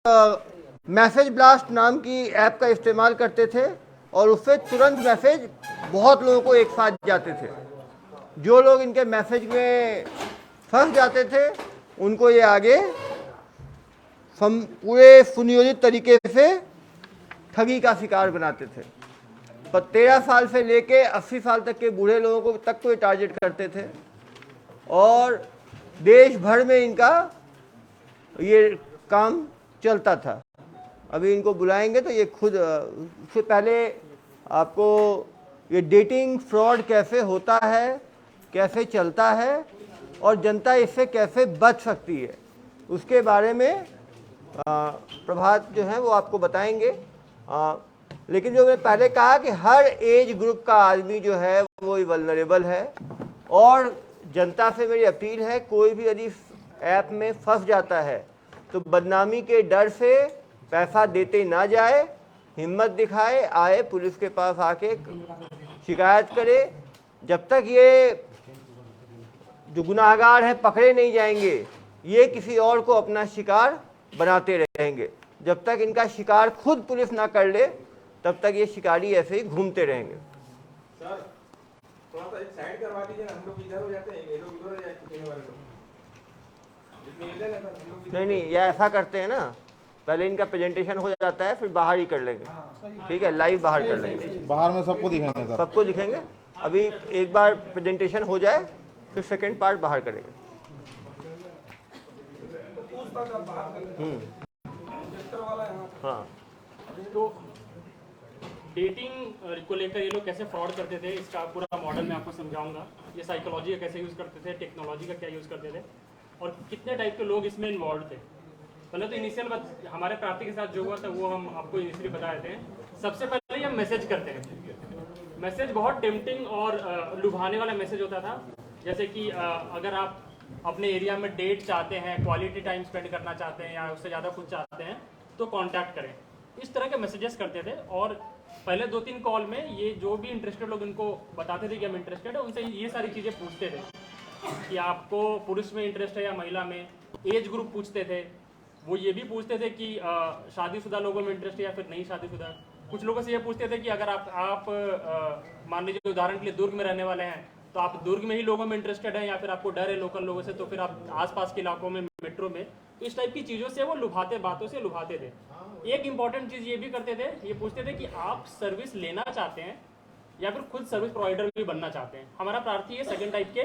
Message blast नाम की app का इस्तेमाल करते थे और उससे तुरंत मैसेज बहुत लोगों को एक साथ जाते थे। जो लोग इनके मैसेज में फंस जाते थे उनको ये आगे पूरे सुनियोजित तरीके से ठगी का शिकार बनाते थे। पर 13 साल से लेके 80 साल तक के बूढ़े लोगों को तक को टारगेट करते थे और देश भर में इनका ये काम चलता था। अभी इनको बुलाएंगे तो ये खुद उससे पहले आपको ये डेटिंग फ्रॉड कैसे होता है, कैसे चलता है और जनता इससे कैसे बच सकती है, उसके बारे में प्रभात जो है वो आपको बताएंगे। लेकिन जो मैंने पहले कहा कि हर एज ग्रुप का आदमी जो है वो वल्नरेबल है और जनता से मेरी अपील है, कोई भी यदि ऐप में फंस जाता है तो बदनामी के डर से पैसा देते ना जाए, हिम्मत दिखाए, आए पुलिस के पास आके शिकायत करे। जब तक ये जो गुनाहगार हैं पकड़े नहीं जाएंगे, ये किसी और को अपना शिकार बनाते रहेंगे। जब तक इनका शिकार खुद पुलिस ना कर ले तब तक ये शिकारी ऐसे ही घूमते रहेंगे। सर थोड़ा सा एक साइड करवा दीजिए ना, हम लोग इधर हो जाते हैं, ये लोग इधर हो जाते हैं वाले लोग। नहीं, ये ऐसा करते हैं ना, पहले इनका प्रेजेंटेशन हो जाता है फिर बाहर ही कर लेंगे। ठीक है, लाइव बाहर कर लेंगे, बाहर में सबको दिखाएंगे सर, सबको दिखेंगे। अभी एक बार प्रेजेंटेशन हो जाए फिर सेकंड पार्ट बाहर करेंगे। हाँ, तो डेटिंग को लेकर ये लोग कैसे फ्रॉड करते थे इसका पूरा मॉडल मैं आपको समझाऊंगा। ये साइकोलॉजी का कैसे यूज़ करते थे, टेक्नोलॉजी का क्या यूज़ करते थे और कितने टाइप के लोग इसमें इन्वॉल्व थे। पहले तो इनिशियल हमारे प्रार्थी के साथ जो हुआ था वो हम आपको इनिशियली बता देते हैं। सबसे पहले हम मैसेज करते हैं। मैसेज बहुत टेम्पटिंग और लुभाने वाला मैसेज होता था, जैसे कि अगर आप अपने एरिया में डेट चाहते हैं, क्वालिटी टाइम स्पेंड करना चाहते हैं या उससे ज़्यादा कुछ चाहते हैं तो कॉन्टैक्ट करें। इस तरह के मैसेजेस करते थे और पहले 2-3 कॉल में ये जो भी इंटरेस्टेड लोग इनको बताते थे कि हम इंटरेस्टेड है, उनसे ये सारी चीज़ें पूछते थे कि आपको पुरुष में इंटरेस्ट है या महिला में। एज ग्रुप पूछते थे, वो ये भी पूछते थे कि शादीशुदा लोगों में इंटरेस्ट है या फिर नहीं शादीशुदा। कुछ लोगों से ये पूछते थे कि अगर आप मान लीजिए उदाहरण के लिए दुर्ग में रहने वाले हैं तो आप दुर्ग में ही लोगों में इंटरेस्टेड हैं या फिर आपको डर है लोकल लोगों से तो फिर आप आसपास के इलाकों में, मेट्रो में। तो इस टाइप की चीज़ों से वो लुभाते, बातों से लुभाते थे। एक इंपॉर्टेंट चीज़ ये भी करते थे, ये पूछते थे कि आप सर्विस लेना चाहते हैं या फिर खुद सर्विस प्रोवाइडर भी बनना चाहते हैं। हमारा प्रार्थी ये सेकंड टाइप के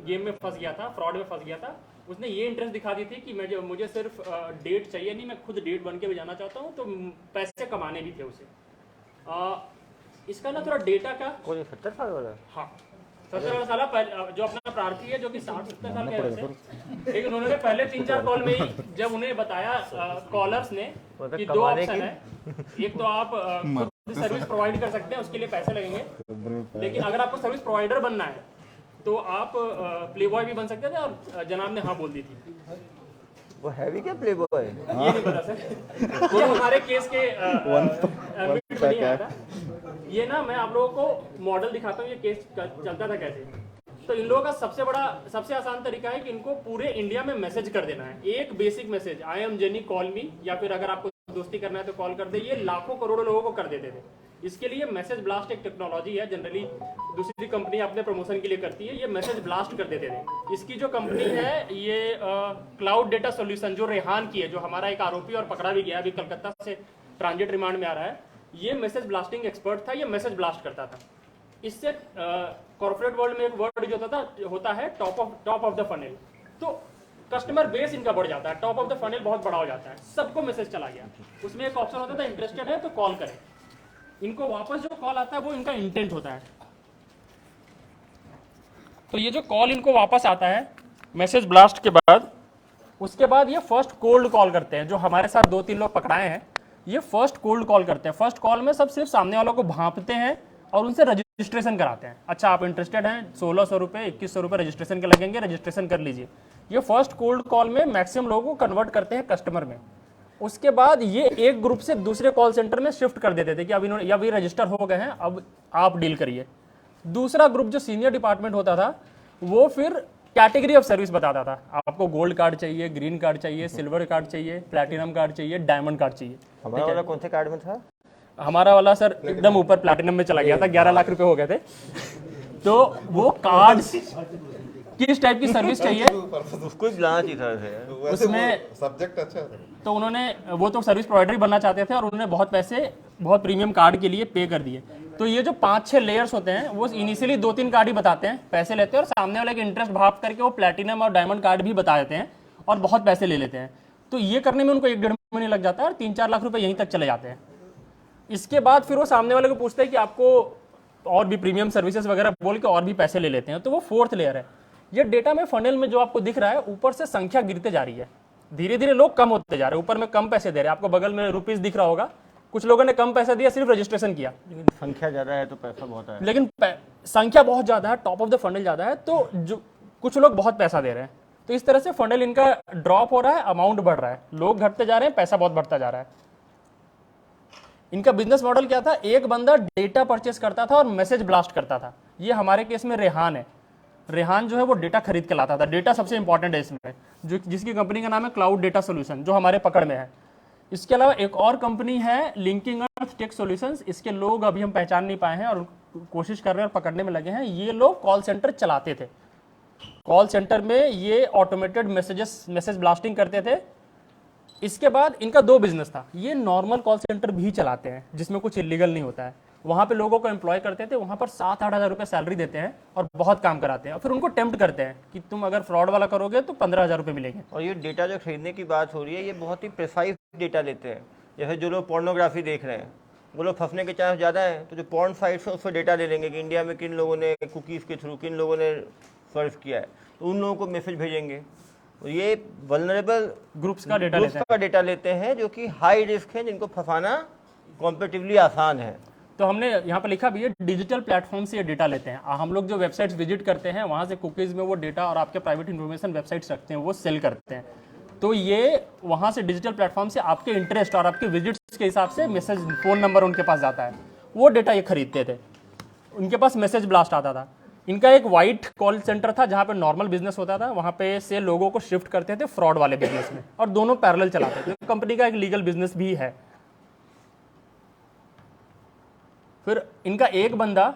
गेम में फंस गया था, फ्रॉड में फंस गया था। उसने ये इंटरेस्ट दिखा दी थी कि मुझे सिर्फ डेट चाहिए नहीं, मैं खुद डेट बन के भी जाना चाहता हूँ, तो पैसे कमाने भी थे उसे। इसका ना थोड़ा डेटा का 70 साल वाला, हाँ 70 साल जो अपना प्रार्थी है जो कि 60-70 साल के वैसे, लेकिन उन्होंने पहले 3-4 कॉल में ही जब उन्हें बताया कॉलर्स ने कि 2 ऑप्शन है, एक तो आप खुद सर्विस प्रोवाइड कर सकते हैं, उसके लिए पैसे लगेंगे, लेकिन अगर आपको सर्विस प्रोवाइडर बनना है तो आप प्ले बॉय भी बन सकते थे। और जनाब ने हाँ बोल दी थी। वो है भी क्या प्ले बॉय? ये नहीं पता सर, ये हमारे केस के एडमिट में नहीं आया था। ये ना मैं आप लोगों को मॉडल दिखाता हूँ ये केस चलता था कैसे। तो इन लोगों का सबसे आसान तरीका है कि इनको पूरे इंडिया में मैसेज कर देना है। एक basic message, I am jenny call मी, या फिर अगर आपको दोस्ती करना है तो कॉल कर दे। ये लाखों करोड़ों लोगों को कर देते थे। इसके लिए मैसेज ब्लास्ट एक टेक्नोलॉजी है, जनरली दूसरी कंपनी अपने प्रमोशन के लिए करती है। ये मैसेज ब्लास्ट कर देते थे। इसकी जो कंपनी है ये क्लाउड डेटा सॉल्यूशन, जो रेहान की है, जो हमारा एक आरोपी और पकड़ा भी गया, अभी कलकत्ता से ट्रांजिट रिमांड में आ रहा है। ये मैसेज ब्लास्टिंग एक्सपर्ट था, ये मैसेज ब्लास्ट करता था। इससे कॉर्पोरेट वर्ल्ड में एक वर्ड जो होता है टॉप ऑफ द फनल, तो कस्टमर बेस इनका बढ़ जाता है, टॉप ऑफ द फनल बहुत बड़ा हो जाता है, सबको मैसेज चला गया। उसमें एक ऑप्शन होता था इंटरेस्टेड है तो कॉल करें। इनको वापस जो कॉल आता है वो इनका इंटेंट होता है। तो ये जो कॉल इनको वापस आता है मैसेज ब्लास्ट के बाद, उसके बाद ये फर्स्ट कोल्ड कॉल करते हैं। जो हमारे साथ 2-3 लोग पकड़ाए हैं, ये फर्स्ट कोल्ड कॉल करते हैं। फर्स्ट कॉल में सब सिर्फ सामने वालों को भांपते हैं और उनसे रजिस्ट्रेशन कराते हैं। अच्छा आप इंटरेस्टेड हैं, 1600 रुपये 2100 रुपये रजिस्ट्रेशन के लगेंगे, रजिस्ट्रेशन कर लीजिए। ये फर्स्ट कोल्ड कॉल में मैक्सिमम लोगों को कन्वर्ट करते हैं कस्टमर में। उसके बाद ये एक ग्रुप से दूसरे कॉल सेंटर में शिफ्ट कर देते थे कि अब इन्होंने अभी रजिस्टर हो गए हैं, अब आप डील करिए। दूसरा ग्रुप जो सीनियर डिपार्टमेंट होता था वो फिर कैटेगरी ऑफ सर्विस बताता था, आपको गोल्ड कार्ड चाहिए, ग्रीन कार्ड चाहिए, सिल्वर कार्ड चाहिए, प्लैटिनम कार्ड चाहिए, डायमंड कार्ड चाहिए। हमारा वाला कौन से कार्ड में था? हमारा वाला सर एकदम ऊपर प्लैटिनम में चला गया था, 11 लाख रुपए हो गए थे। तो वो कार्ड किस टाइप की सर्विस चाहिए उसको ही बुलाना चाहिए था वैसे। उसमें सब्जेक्ट अच्छा है। तो उन्होंने, वो तो सर्विस प्रोवाइडर ही बनना चाहते थे और उन्होंने बहुत पैसे बहुत प्रीमियम कार्ड के लिए पे कर दिए। तो ये जो 5-6 लेयर्स होते हैं वो इनिशियली 2-3 कार्ड ही बताते हैं, पैसे लेते हैं और सामने वाले के इंटरेस्ट भाप करके वो प्लैटिनम और डायमंड कार्ड भी बता देते हैं और बहुत पैसे ले लेते हैं। तो ये करने में उनको 1-1.5 महीने लग जाता है और 3-4 लाख रुपए यहीं तक चले जाते हैं। इसके बाद फिर वो सामने वाले को पूछते हैं कि आपको और भी प्रीमियम सर्विसेज वगैरह बोल के और भी पैसे ले लेते हैं। तो वो 4th लेयर है। ये डेटा में फनल में जो आपको दिख रहा है, ऊपर से संख्या गिरते जा रही है, धीरे धीरे लोग कम होते जा रहे हैं, ऊपर में कम पैसे दे रहे हैं। आपको बगल में रुपीस दिख रहा होगा, कुछ लोगों ने कम पैसा दिया, सिर्फ रजिस्ट्रेशन किया, लेकिन संख्या ज्यादा है तो पैसा बहुत है। लेकिन संख्या बहुत ज्यादा है, टॉप ऑफ द फंडल ज्यादा है, तो जो कुछ लोग बहुत पैसा दे रहे हैं। तो इस तरह से फंडल इनका ड्रॉप हो रहा है, अमाउंट बढ़ रहा है, लोग घटते जा रहे हैं, पैसा बहुत बढ़ता जा रहा है। इनका बिजनेस मॉडल क्या था? एक बंदा डेटा परचेस करता था और मैसेज ब्लास्ट करता था। ये हमारे केस में रेहान है। रेहान जो है वो डेटा खरीद के लाता था। डेटा सबसे इंपॉर्टेंट है इसमें, जो जिसकी कंपनी का नाम है क्लाउड डेटा सोल्यूशन, जो हमारे पकड़ में है। इसके अलावा एक और कंपनी है लिंकिंग अर्थ टेक सॉल्यूशंस। इसके लोग अभी हम पहचान नहीं पाए हैं और कोशिश कर रहे हैं और पकड़ने में लगे हैं। ये लोग कॉल सेंटर चलाते थे। कॉल सेंटर में ये ऑटोमेटेड मैसेज ब्लास्टिंग करते थे। इसके बाद इनका 2 बिजनेस था। ये नॉर्मल कॉल सेंटर भी चलाते हैं जिसमें कुछ इलीगल नहीं होता है। वहाँ पे लोगों को एम्प्लॉय करते थे, वहाँ पर 7-8 हज़ार रुपये सैलरी देते हैं और बहुत काम कराते हैं। और फिर उनको टेम्प्ट करते हैं कि तुम अगर फ्रॉड वाला करोगे तो 15,000 रुपये मिलेंगे। और ये डेटा जो खरीदने की बात हो रही है, ये बहुत ही प्रिसाइज डेटा लेते हैं। जैसे जो लोग पोर्नोग्राफी देख रहे हैं, वो लोग फंसने के चांस ज़्यादा है, तो जो पोर्न साइट्स है उससे डेटा ले लेंगे कि इंडिया में किन लोगों ने कुकीज़ के थ्रू किन लोगों ने सर्च किया है, तो उन लोगों को मैसेज भेजेंगे। तो ये वल्नरेबल ग्रुप्स का डेटा लेते हैं जो कि हाई रिस्क है, जिनको फंसाना कॉम्पेटिवली आसान है। तो हमने यहाँ पर लिखा भी है, डिजिटल प्लेटफॉर्म से ये डेटा लेते हैं। हम लोग जो वेबसाइट्स विजिट करते हैं वहाँ से कुकीज़ में वो डेटा और आपके प्राइवेट इन्फॉर्मेशन वेबसाइट्स रखते हैं, वो सेल करते हैं। तो ये वहाँ से डिजिटल प्लेटफॉर्म से आपके इंटरेस्ट और आपके विजिट्स के हिसाब से मैसेज, फ़ोन नंबर उनके पास जाता है, वो डेटा ये खरीदते थे। उनके पास मैसेज ब्लास्ट आता था। इनका एक वाइट कॉल सेंटर था जहाँ पे नॉर्मल बिजनेस होता था, वहाँ पे से लोगों को शिफ्ट करते थे फ्रॉड वाले बिजनेस में, और दोनों पैरेलल चलाते थे। कंपनी का एक लीगल बिजनेस भी है। फिर इनका एक बंदा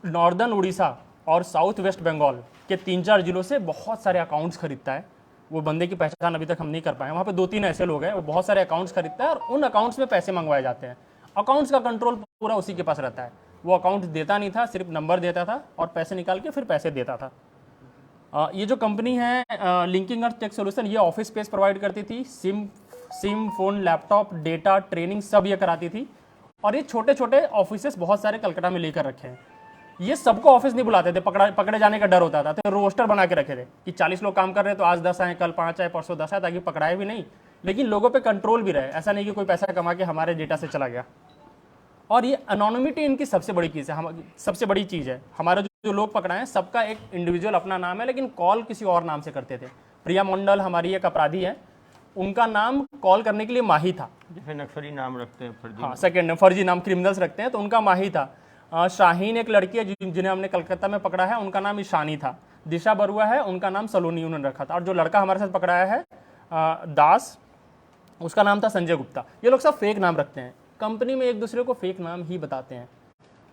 नॉर्दर्न उड़ीसा और साउथ वेस्ट बंगाल के 3-4 जिलों से बहुत सारे अकाउंट्स खरीदता है। वो बंदे की पहचान अभी तक हम नहीं कर पाए। वहाँ पे 2-3 ऐसे लोग हैं, वो बहुत सारे अकाउंट्स खरीदता है और उन अकाउंट्स में पैसे मंगवाए जाते हैं। अकाउंट्स का कंट्रोल पूरा उसी के पास रहता है। वो अकाउंट देता नहीं था, सिर्फ नंबर देता था और पैसे निकाल के फिर पैसे देता था। ये जो कंपनी है लिंकिंग अर्थ टेक सॉल्यूशन, ये ऑफिस स्पेस प्रोवाइड करती थी, SIM phone, laptop, data, training सब ये कराती थी। और ये छोटे छोटे ऑफिसेस बहुत सारे कलकत्ता में लेकर रखे हैं। ये सबको ऑफिस नहीं बुलाते थे, पकड़े जाने का डर होता था। तो रोस्टर बना के रखे थे कि 40 लोग काम कर रहे हैं तो आज 10 आए, कल 5 आए, परसों 10 आए, ताकि पकड़ाए भी नहीं, लेकिन लोगों पे कंट्रोल भी रहे। ऐसा नहीं कि कोई पैसा कमा के हमारे डेटा से चला गया। और ये अनोनिमिटी इनकी सबसे बड़ी चीज़ है, सबसे बड़ी चीज़ है। हमारे जो लोग पकड़ाए हैं सबका एक इंडिविजुअल अपना नाम है, लेकिन कॉल किसी और नाम से करते थे। प्रिया मंडल हमारी एक अपराधी है, उनका नाम कॉल करने के लिए माही था। जैसे नक्सली नाम रखते हैं, फर्जी। हाँ, सेकंड में फर्जी नाम क्रिमिनल्स रखते हैं, तो उनका माही था। शाहीन एक लड़की है जिन्हें हमने कलकत्ता में पकड़ा है, उनका नाम ईशानी था। दिशा बरुआ है, उनका नाम सलोनी उन्होंने रखा था। और जो लड़का हमारे साथ पकड़ाया है दास, उसका नाम था संजय गुप्ता। ये लोग सब फेक नाम रखते हैं। कंपनी में एक दूसरे को फेक नाम ही बताते हैं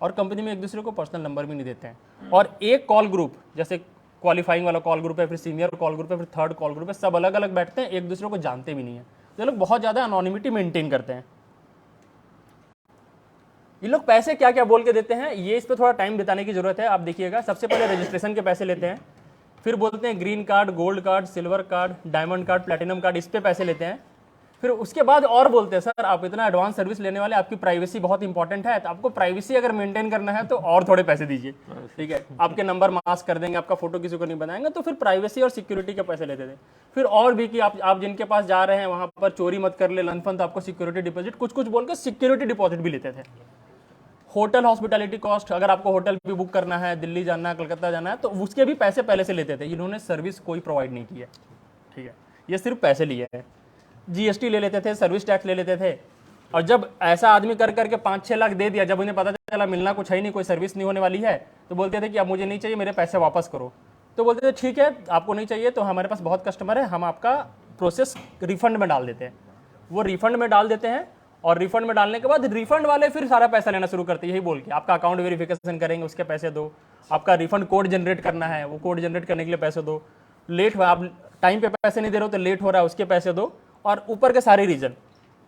और कंपनी में एक दूसरे को पर्सनल नंबर भी नहीं देते हैं। और एक कॉल ग्रुप, जैसे क्वालिफाइंग वाला कॉल ग्रुप है, फिर सीनियर कॉल ग्रुप है, फिर थर्ड कॉल ग्रुप है, सब अलग अलग बैठते हैं, एक दूसरे को जानते भी नहीं है। ये लोग बहुत ज़्यादा अनोनिमिटी मेंटेन करते हैं। ये लोग पैसे क्या क्या बोल के देते हैं, ये इस पर थोड़ा टाइम बिताने की जरूरत है। आप देखिएगा, सबसे पहले रजिस्ट्रेशन के पैसे लेते हैं, फिर बोलते हैं green card, gold card, silver card, diamond card, platinum card, इस पे पैसे लेते हैं। फिर उसके बाद और बोलते हैं, सर आप इतना एडवांस सर्विस लेने वाले, आपकी प्राइवेसी बहुत इंपॉर्टेंट है, तो आपको प्राइवेसी अगर मेंटेन करना है तो और थोड़े पैसे दीजिए, ठीक है। आपके नंबर मास्क कर देंगे, आपका फोटो किसी को नहीं बनाएंगे। तो फिर प्राइवेसी और सिक्योरिटी के पैसे लेते थे। फिर और भी कि आप जिनके पास जा रहे हैं वहां पर चोरी मत कर ले, लनफन, तो आपको सिक्योरिटी डिपॉजिट, कुछ कुछ बोल के सिक्योरिटी डिपॉजिट भी लेते थे। होटल हॉस्पिटैलिटी कॉस्ट, अगर आपको होटल भी बुक करना है, दिल्ली जाना है, कलकत्ता जाना है, तो उसके भी पैसे पहले से लेते थे। इन्होंने सर्विस कोई प्रोवाइड नहीं की है, ठीक है, ये सिर्फ पैसे लिए हैं। जीएसटी ले लेते थे, सर्विस टैक्स ले लेते थे। और जब ऐसा आदमी कर करके 5-6 लाख दे दिया, जब उन्हें पता चला मिलना कुछ है ही नहीं, कोई सर्विस नहीं होने वाली है, तो बोलते थे कि अब मुझे नहीं चाहिए, मेरे पैसे वापस करो। तो बोलते थे ठीक है, आपको नहीं चाहिए तो हमारे पास बहुत कस्टमर है, हम आपका प्रोसेस रिफंड में डाल देते हैं। वो रिफंड में डाल देते हैं और रिफंड में डालने के बाद रिफंड वाले फिर सारा पैसा लेना शुरू करते हैं, यही बोल के आपका अकाउंट वेरिफिकेशन करेंगे, उसके पैसे दो, आपका रिफंड कोड जनरेट करना है, वो कोड जनरेट करने के लिए पैसे दो, लेट हुआ, आप टाइम पे पैसे नहीं दे रहे हो तो लेट हो रहा है, उसके पैसे दो, और ऊपर के सारे रीजन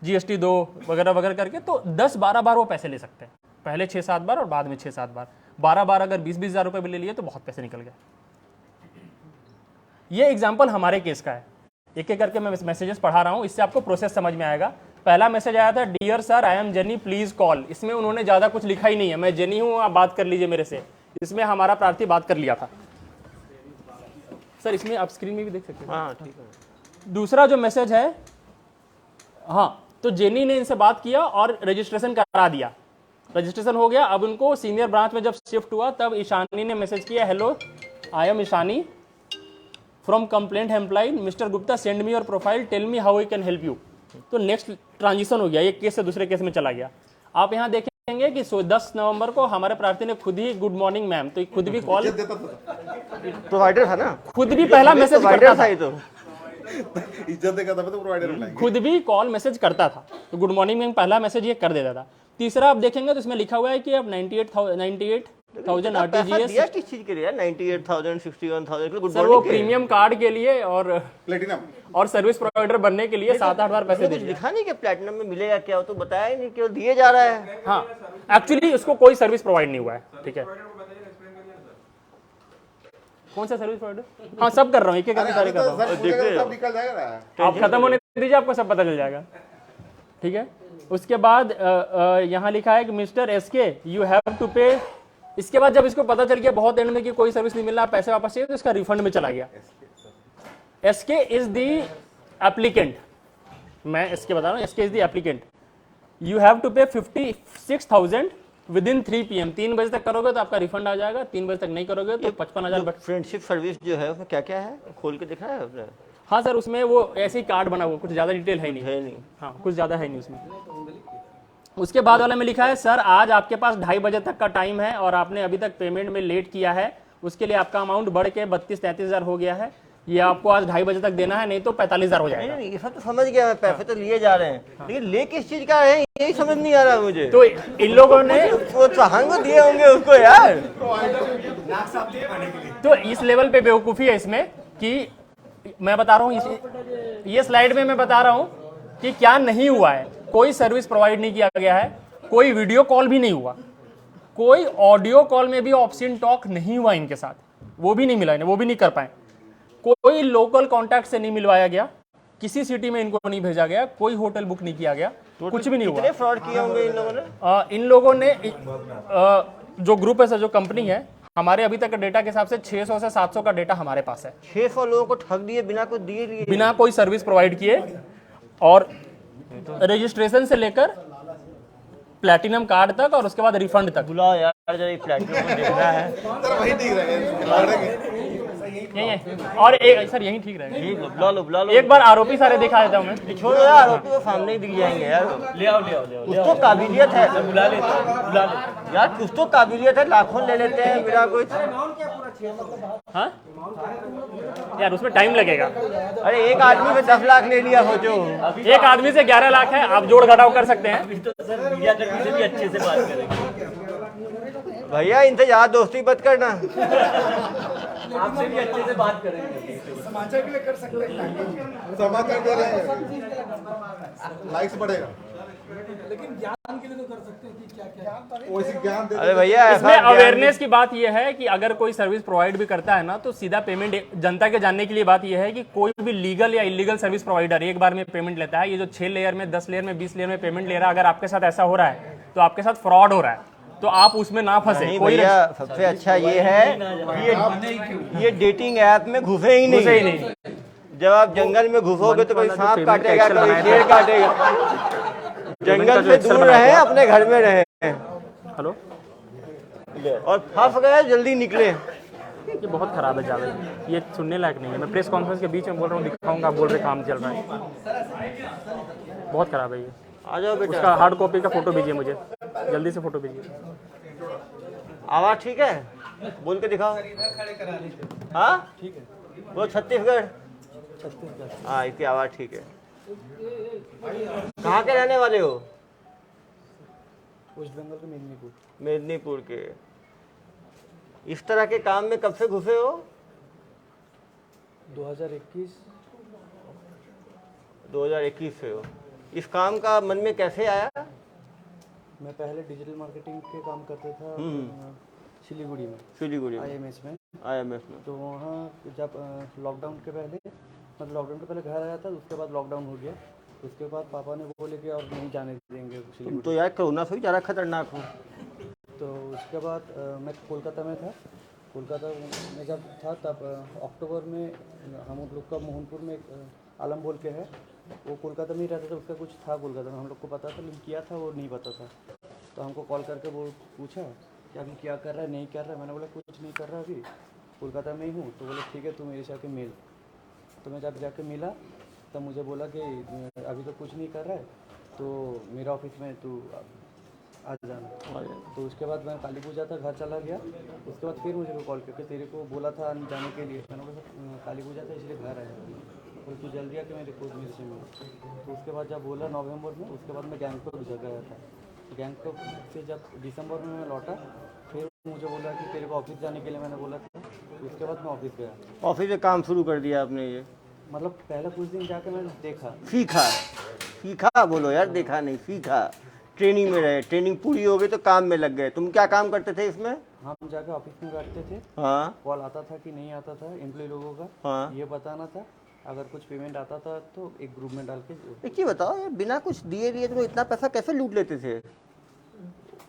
GST दो वगैरह वगैरह करके, तो 10-12 बार वो पैसे ले सकते हैं, पहले 6-7 बार और बाद में 6-7 बार, 12 बार अगर 20-20 हज़ार रुपये भी ले लिए तो बहुत पैसे निकल गए। ये एग्जाम्पल हमारे केस का है, एक एक करके मैं मैसेजेस पढ़ा रहा हूँ, इससे आपको प्रोसेस समझ में आएगा। पहला मैसेज आया था, dear sir I am Jenny please call. इसमें उन्होंने ज़्यादा कुछ लिखा ही नहीं है, मैं जेनी हूँ आप बात कर लीजिए मेरे से, इसमें हमारा प्रार्थी बात कर लिया था। सर इसमें आप स्क्रीन में भी देख सकते हैं। हाँ ठीक है। दूसरा जो मैसेज है, हाँ, तो जेनी ने इनसे बात किया और रजिस्ट्रेशन करा दिया, रजिस्ट्रेशन हो गया। अब उनको सीनियर ब्रांच में जब शिफ्ट हुआ तब ईशानी ने मैसेज किया, hello I am Ishani from complaint employ mister Gupta, send me your profile, tell me how I can help you. तो नेक्स्ट ट्रांजिशन हो गया, एक केस से दूसरे केस में चला गया। आप यहाँ देखेंगे कि 10 नवंबर को हमारे प्रार्थी ने खुद ही गुड मॉर्निंग मैम, तो खुद भी कॉल, प्रोवाइडर था ना, खुद भी पहला मैसेज करता प्रोवाइडर था था, ये तो इज्जत देगा तब तो प्रोवाइडर बुलाएंगे। खुद भी कॉल मैसेज करता था, तो गुड मॉर्निंग मैम पहला मैसेज ये कर देता था। तीसरा आप देखेंगे तो इसमें लिखा हुआ है कि अब 98,000 पैसा RTGS, दिया किस चीज के लिए यार? 98,000 61,000 के लिए गुड सर वो मॉर्निंग के? प्रीमियम कार्ड के लिए प्लेटिनम और सर्विस प्रोवाइडर बनने के लिए 7-8 बार पैसे कुछ दे। लिखा नहीं कि प्लैटिनम में मिलेगा क्या, वो तो बताया ही नहीं, केवल दिए जा रहा है। हाँ, एक्चुअली उसको कोई सर्विस प्रोवाइड नहीं हुआ है, ठीक है। कौन सा सर्विस प्रोवाइडर? हाँ सब कर रहा हूँ, एक एक करके सारे कर रहा हूँ। सब निकल जाएगा ना। आप खत्म होने दीजिए, आपको सब पता चल जाएगा, ठीक है। उसके बाद यहाँ लिखा है कि mister SK you have to pay. इसके बाद जब इसको पता चल गया बहुत एंड में कि कोई सर्विस नहीं मिल रहा, पैसे वापस चाहिए, तो इसका रिफंड में चला गया। SK इज द एप्लीकेंट, मैं SK बता रहा हूँ, SK is the applicant. You have to pay 56,000 with in 3 PM। 3 बजे तक करोगे तो आपका रिफंड आ जाएगा, 3 बजे तक नहीं करोगे तो 55,000। फ्रेंडशिप सर्विस जो है उसमें क्या क्या है, खोल के दिखा है आपने? हाँ सर, उसमें वो ऐसे ही कार्ड बना हुआ, कुछ ज़्यादा डिटेल है नहीं। है नहीं। हाँ कुछ ज़्यादा है नहीं उसमें। उसके बाद वाले में लिखा है, सर आज आपके पास 2:30 बजे तक का टाइम है और आपने अभी तक पेमेंट में लेट किया है, उसके लिए आपका अमाउंट बढ़ के 32-33 हज़ार हो गया है, ये आपको आज 2:30 बजे तक देना है, नहीं तो 45 हज़ार हो जाएगा। नहीं, ये सब तो समझ गया मैं, पैसे तो लिए जा रहे हैं, लेकिन ले किस चीज का है यही समझ नहीं आ रहा मुझे। तो इन लोगों ने वो चाहन को दिए होंगे उसको यार। तो इस लेवल पे बेवकूफ़ी है इसमें कि मैं बता रहा हूँ, ये स्लाइड में मैं बता रहा हूँ कि क्या नहीं हुआ है। कोई सर्विस प्रोवाइड नहीं किया गया है, कोई वीडियो कॉल भी नहीं हुआ, कोई ऑडियो कॉल में भी ऑप्शन टॉक नहीं हुआ इनके साथ, वो भी नहीं मिला इन्हें, वो भी नहीं कर पाए। कोई लोकल कॉन्टैक्ट से नहीं मिलवाया गया, किसी सिटी में इनको नहीं भेजा गया, कोई होटल बुक नहीं किया गया, कुछ भी नहीं हुआ। कितने फ्रॉड किए होंगे इन लोगों ने? इन लोगों ने जो ग्रुप है सर, जो कंपनी है, हमारे अभी तक का डेटा के हिसाब से 600 से 700 का डेटा हमारे पास है। 600 लोगों को ठग दिए बिना कुछ दिए लिए, बिना कोई सर्विस प्रोवाइड किए, और रजिस्ट्रेशन से लेकर प्लैटिनम कार्ड तक और उसके बाद रिफंड तक। बुलाओ यार जरा प्लेटिनम को देखना है। सर वही दिख रहे हैं। यही है, और एक सर यही ठीक रहेगा। ठीक है, बुला लो बुला लो। एक बार आरोपी सारे दिखा देता हूँ मैं। छोड़ो यार, आरोपी तो सामने ही दिख जाएंगे यार। ले आओ ले आओ ले आओ कुछ तो काबिलियत है, बुला लेते हैं, बुला लेते यार कुछ तो काबिलियत है, लाखों ले लेते हैं बिना कुछ। हाँ यार उसमें टाइम लगेगा। अरे एक आदमी से 10 लाख ले लिया सोचो। एक आदमी से 11 लाख है, आप जोड़ घटाव कर सकते हैं। तो सर मीडिया कर्मी से भी अच्छे से बात करेंगे, भैया इनसे यार दोस्ती मत करना। आपसे भी अच्छे से बात करेंगे। समाचार के लिए कर सकते हैं, समाचार दे रहे हैं, लाइक्स बढ़ेगा, लेकिन ज्ञान के लिए तो कर सकते हैं कि क्या क्या वैसे ज्ञान दे। अरे भैया इसमें ऐसा अवेयरनेस की बात यह है कि अगर कोई सर्विस प्रोवाइड भी करता है ना, तो सीधा पेमेंट जनता के जानने के लिए बात यह है कि कोई भी लीगल या इलीगल सर्विस प्रोवाइडर एक बार में पेमेंट लेता है। ये जो 6 लेयर में, 10 लेयर में, 20 लेयर में पेमेंट ले रहा है, अगर आपके साथ ऐसा हो रहा है तो आपके साथ फ्रॉड हो रहा है, तो आप उसमें ना फंसे। नहीं कोई भैया, सबसे अच्छा ये है कि ये डेटिंग ऐप में घुसे ही घुसे ही नहीं। नहीं। जब आप जंगल में घुसोगे तो कोई सांप काटेगा, कोई शेर काटेगा। जंगल से दूर रहे, अपने घर में रहे, हेलो, और फंस गए जल्दी निकले। ये बहुत खराब है जावेद, ये सुनने लायक नहीं है। मैं प्रेस कॉन्फ्रेंस के बीच में बोल रहा हूँ, दिखाऊंगा, आप बोल रहे काम चल रहा है, बहुत खराब है ये। आ जाओ बेटा। उसका हार्ड कॉपी का फोटो भेजिए मुझे, जल्दी से फोटो भेजिए। आवाज ठीक है? बोल के दिखाओ। इधर खड़े करा लीजिए। हाँ ठीक है। वो छत्तीसगढ़। छत्तीसगढ़। हाँ, इसकी आवाज़ ठीक है। कहाँ के रहने वाले हो? वेस्ट बंगाल के मेदिनीपुर। मेदिनीपुर के। इस तरह के काम में कब से घुसे हो? 2021। 2021 से हो। इस काम का मन में कैसे आया? मैं पहले डिजिटल मार्केटिंग के काम करता था सिलीगुड़ी में, सिलीगुड़ी में, IMS में। IMS में। तो वहाँ जब लॉकडाउन के पहले, मतलब लॉकडाउन के पहले घर आया था, उसके बाद लॉकडाउन हो गया। उसके बाद पापा ने बोले कि और नहीं जाने देंगे तुम सिलीगुड़ी। तो यार कोरोना से भी ज़्यादा खतरनाक हो। तो उसके बाद मैं कोलकाता में था। कोलकाता में जब था तब अक्टूबर में हम लोग का मोहनपुर में एक आलम बोल के है, वो कोलकाता में ही रहता था। उसका कुछ था कोलकाता में, हम लोग को पता था, लेकिन किया था वो नहीं पता था। तो हमको कॉल करके वो पूछा कि अभी क्या कर रहा है, नहीं कर रहा है। मैंने बोला कुछ नहीं कर रहा अभी, कोलकाता में ही हूँ। तो बोले ठीक है, तू मेरे से आके मिल। तो मैं जब जाके मिला तब मुझे बोला कि अभी तो कुछ नहीं कर रहा है, तो मेरा ऑफिस में तू आ जाना। तो उसके बाद मैं काली पूजा था, घर चला गया। उसके बाद फिर मुझे कॉल करके तेरे को बोला था जाने के लिए। मैंने बोला काली पूजा था इसलिए घर आया, और तू जल्दी आके मेरे को मेरे से मिला। तो उसके बाद जब बोला नवंबर में, उसके बाद मैं गैंगटॉक गया था। गैंगटॉक से जब दिसंबर में मैं लौटा, फिर मुझे बोला कि तेरे को ऑफिस जाने के लिए मैंने बोला था। उसके बाद मैं ऑफिस गया। ऑफिस में काम शुरू कर दिया आपने? ये मतलब पहले कुछ दिन जाके मैंने देखा, सीखा। सीखा बोलो यार, देखा नहीं, सीखा। ट्रेनिंग में रहे, ट्रेनिंग पूरी हो गई तो काम में लग गए। तुम क्या काम करते थे इसमें? हम जाके ऑफिस में बैठते थे। हाँ कॉल आता था कि नहीं आता था एम्प्लॉय लोगों का, हाँ। ये बताना था। अगर कुछ पेमेंट आता था तो एक ग्रुप में डाल के, एक चीज बताओ यार, बिना कुछ दिए तुम इतना पैसा कैसे लूट लेते थे?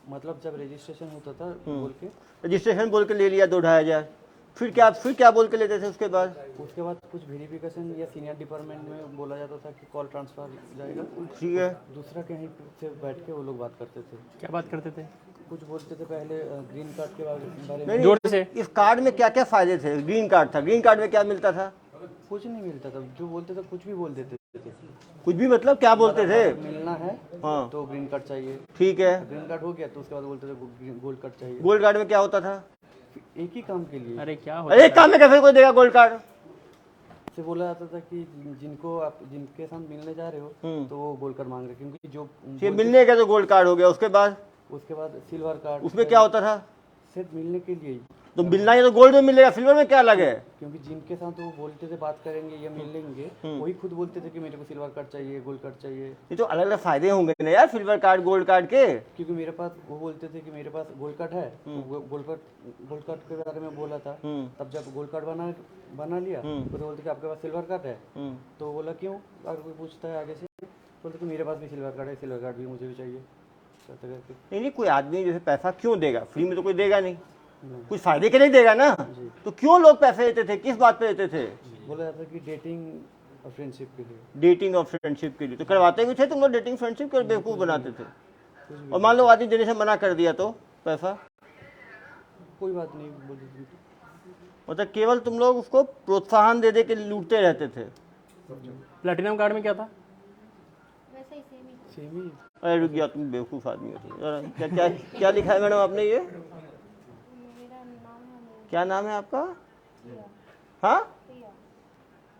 मतलब जब रजिस्ट्रेशन होता था बोल के, रजिस्ट्रेशन बोल के ले लिया 2-2,500, फिर क्या बोल के लेते थे उसके बाद? उसके बाद कुछ वेरिफिकेशन या सीनियर डिपार्टमेंट में बोला जाता था कि कॉल ट्रांसफर जाएगा। ठीक है। दूसरा कहीं से बैठ के वो लोग बात करते थे। क्या बात करते थे? कुछ बोलते थे पहले ग्रीन कार्ड के बारे में। नहीं, जोर से। इस कार्ड में क्या क्या फायदे थे? ग्रीन कार्ड था, ग्रीन कार्ड में क्या मिलता था? कुछ नहीं मिलता था, जो बोलते थे कुछ भी बोल देते थे। कुछ भी मतलब क्या बोलते थे? मिलना है हाँ तो ग्रीन कार्ड चाहिए। ठीक है। ग्रीन कार्ड हो गया तो उसके बाद बोलते थे गोल्ड कार्ड चाहिए। गोल्ड कार्ड में क्या होता था? एक ही काम के लिए अरे क्या अरे एक काम में कैसे कोई देगा गोल्ड कार्ड? से बोला जाता था कि जिनको आप जिनके साथ मिलने जा रहे हो तो वो गोल्ड कार्ड मांग रहे, क्योंकि जो ये मिलने का तो गोल्ड कार्ड हो गया, उसके बाद सिल्वर कार्ड, उसमें क्या होता था? सिर्फ मिलने के लिए ही। तो मिलना है तो गोल्ड में मिलेगा, सिल्वर में क्या अलग है? क्योंकि जिनके साथ वो बोलते थे बात करेंगे या मिल लेंगे, वही खुद बोलते थे कि मेरे को सिल्वर कार्ड चाहिए, गोल्ड कार्ड चाहिए। ये तो अलग अलग फायदे होंगे ना यार, सिल्वर कार्ड गोल्ड कार्ड के। क्योंकि मेरे पास वो बोलते थे कि मेरे पास गोल्ड कार्ड है, गोल्ड कार्ड के बारे में बोला था। तब जब गोल्ड कार्ड बना लिया तो बोलते कि आपके पास सिल्वर कार्ड है। तो बोला क्यों, अगर कोई पूछता है आगे से, बोलते कि मेरे पास भी सिल्वर कार्ड है, सिल्वर कार्ड भी मुझे भी चाहिए करते करके। नहीं, कोई आदमी जैसे पैसा क्यों देगा? फ्री में तो कोई देगा नहीं, कुछ फायदे के लिए देगा ना। तो क्यों लोग पैसे देते थे, किस बात पे देते थे? बोला जाता कि डेटिंग और फ्रेंडशिप के लिए। डेटिंग और फ्रेंडशिप के लिए। तो करवाते भी थे तुम लोग डेटिंग फ्रेंडशिप के? बेवकूफ़ बनाते थे। और मान लो आदमी देने से मना कर दिया तो पैसा? कोई बात नहीं बोली थी। मतलब केवल तुम लोग उसको प्रोत्साहन दे के लूटते रहते थे। प्लेटिनम कार्ड में क्या था? वैसे ही सेम ही सेम ही। अरे रुक गया, तुम बेवकूफ़ आदमी हो। जरा क्या क्या क्या लिखा है मैडम आपने? ये मेरा नाम है क्या नाम है आपका? प्रिया। हाँ, प्रिया।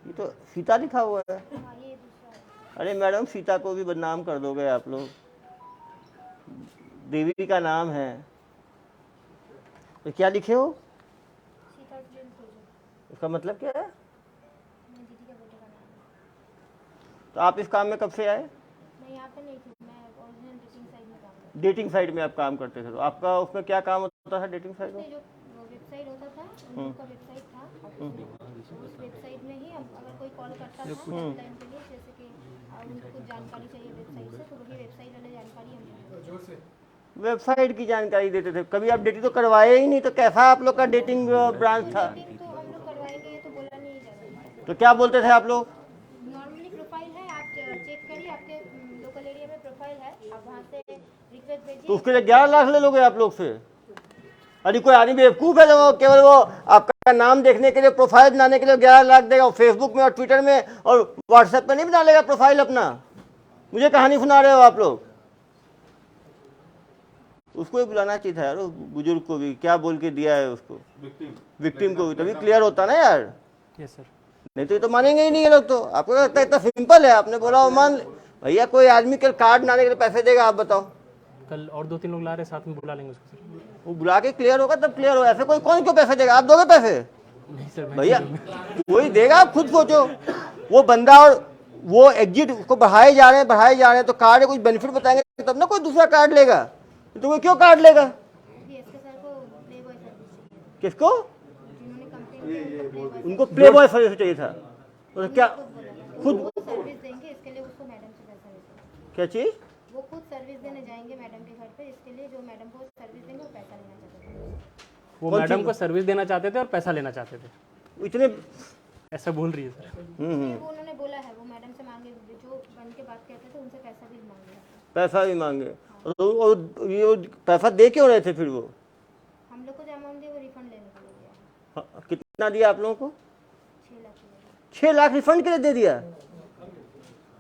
ये तो सीता लिखा हुआ है। हाँ ये दूसरा है। अरे मैडम, सीता को भी बदनाम कर दोगे आप लोग। देवी का नाम है तो क्या लिखे हो? Sita dream project. इसका मतलब क्या है? मेरी दीदी का बेटे का नाम है। तो आप इस काम में कब से आए? मैं यहाँ पे नहीं थी, मैं ओरिजिनल डेटिंग साइट में काम करती डेटिंग साइट में आप काम करते थे। तो आपका उसमें क्या काम होता था डेटिंग साइट थी। में? जो वेबसाइट होता था, उनका वेबसाइट था। उस वेबसाइट में ही अगर कोई कॉल करता था हेल्पलाइन के लिए, जैसे कि उनको कुछ जानकारी चाहिए वेबसाइट से, तो वही वेबसाइट वाले जानकारी हमें वेबसाइट की जानकारी देते थे। कभी आप डेटिंग तो करवाए ही नहीं, तो कैसा आप लोग का डेटिंग ब्रांच था? डेटिंग तो हम लोग करवाएंगे, ये तो बोला नहीं जा रहा। तो क्या बोलते थे आप लोग? नॉर्मली प्रोफाइल है, आप चेक करिए, आपके लोकल एरिया में प्रोफाइल है, आप वहाँ से रिक्वेस्ट भेजिए। तो उसके लिए 11 लाख ले लोगे आप लोग से? अरे कोई आदमी बेवकूफ़ है जो वो केवल वो आपका नाम देखने के लिए, प्रोफाइल बनाने के लिए 11 लाख देगा? फेसबुक में और ट्विटर में और व्हाट्सएप पे नहीं बना लेगा प्रोफाइल अपना? मुझे कहानी सुना रहे हो आप लोग। उसको भी बुलाना चाहिए था यार, उस बुजुर्ग को भी, क्या बोल के दिया है उसको, विक्टिम को भी, तभी क्लियर होता ना यार। Yes sir. नहीं तो ये तो मानेंगे ही नहीं ये लोग। तो आपको लगता है इतना सिंपल है, आपने बोला वो मान भैया। कोई आदमी कल कार्ड लाने के लिए पैसे देगा, आप बताओ? कल और 2-3 लोग ला रहे हैं, साथ में बुला लेंगे उसको सर। वो बुला के क्लियर होगा तब क्लियर हो। ऐसे कोई कौन क्यों पैसे देगा? आप दोगे पैसे? नहीं सर, भैया कोई देगा? आप खुद सोचो। वो बंदा और वो एग्जिट को बढ़ाए जा रहे हैं तो कार्ड है, कुछ बेनिफिट बताएंगे तब ना कोई दूसरा कार्ड लेगा। तो कोई क्यों कार्ड लेगा? डीएसके सर को प्ले बॉय सर्विस चाहिए, किसको? जिन्होंने कंप्लेंट किया उनको प्ले बॉय उनको प्ले बॉय सर्विस चाहिए था। तो क्या खुद वो सर्विस देंगे, इसके लिए उसको मैडम से पैसा लेते क्या चीज? वो खुद सर्विस देने जाएंगे मैडम के घर पे, इसके लिए जो मैडम को सर्विस देंगे वो पैसा लेना चाहते हैं। वो मैडम को सर्विस देना चाहते थे और पैसा लेना चाहते थे, इतने ऐसा बोल रही है सर। ये वो उन्होंने बोला है, वो मैडम से मांगे, जो बन के बात कहते थे उनसे पैसा भी मांगे। पैसा भी मांगे। और ये पैसा दे क्यों रहे थे फिर वो? हम लोग को जो अमाउंट दिया वो रिफंड लेने के लिए दिया, हाँ, कितना दिया आप लोगों को? 6 लाख दिया। 6 लाख रिफंड के लिए दे दिया?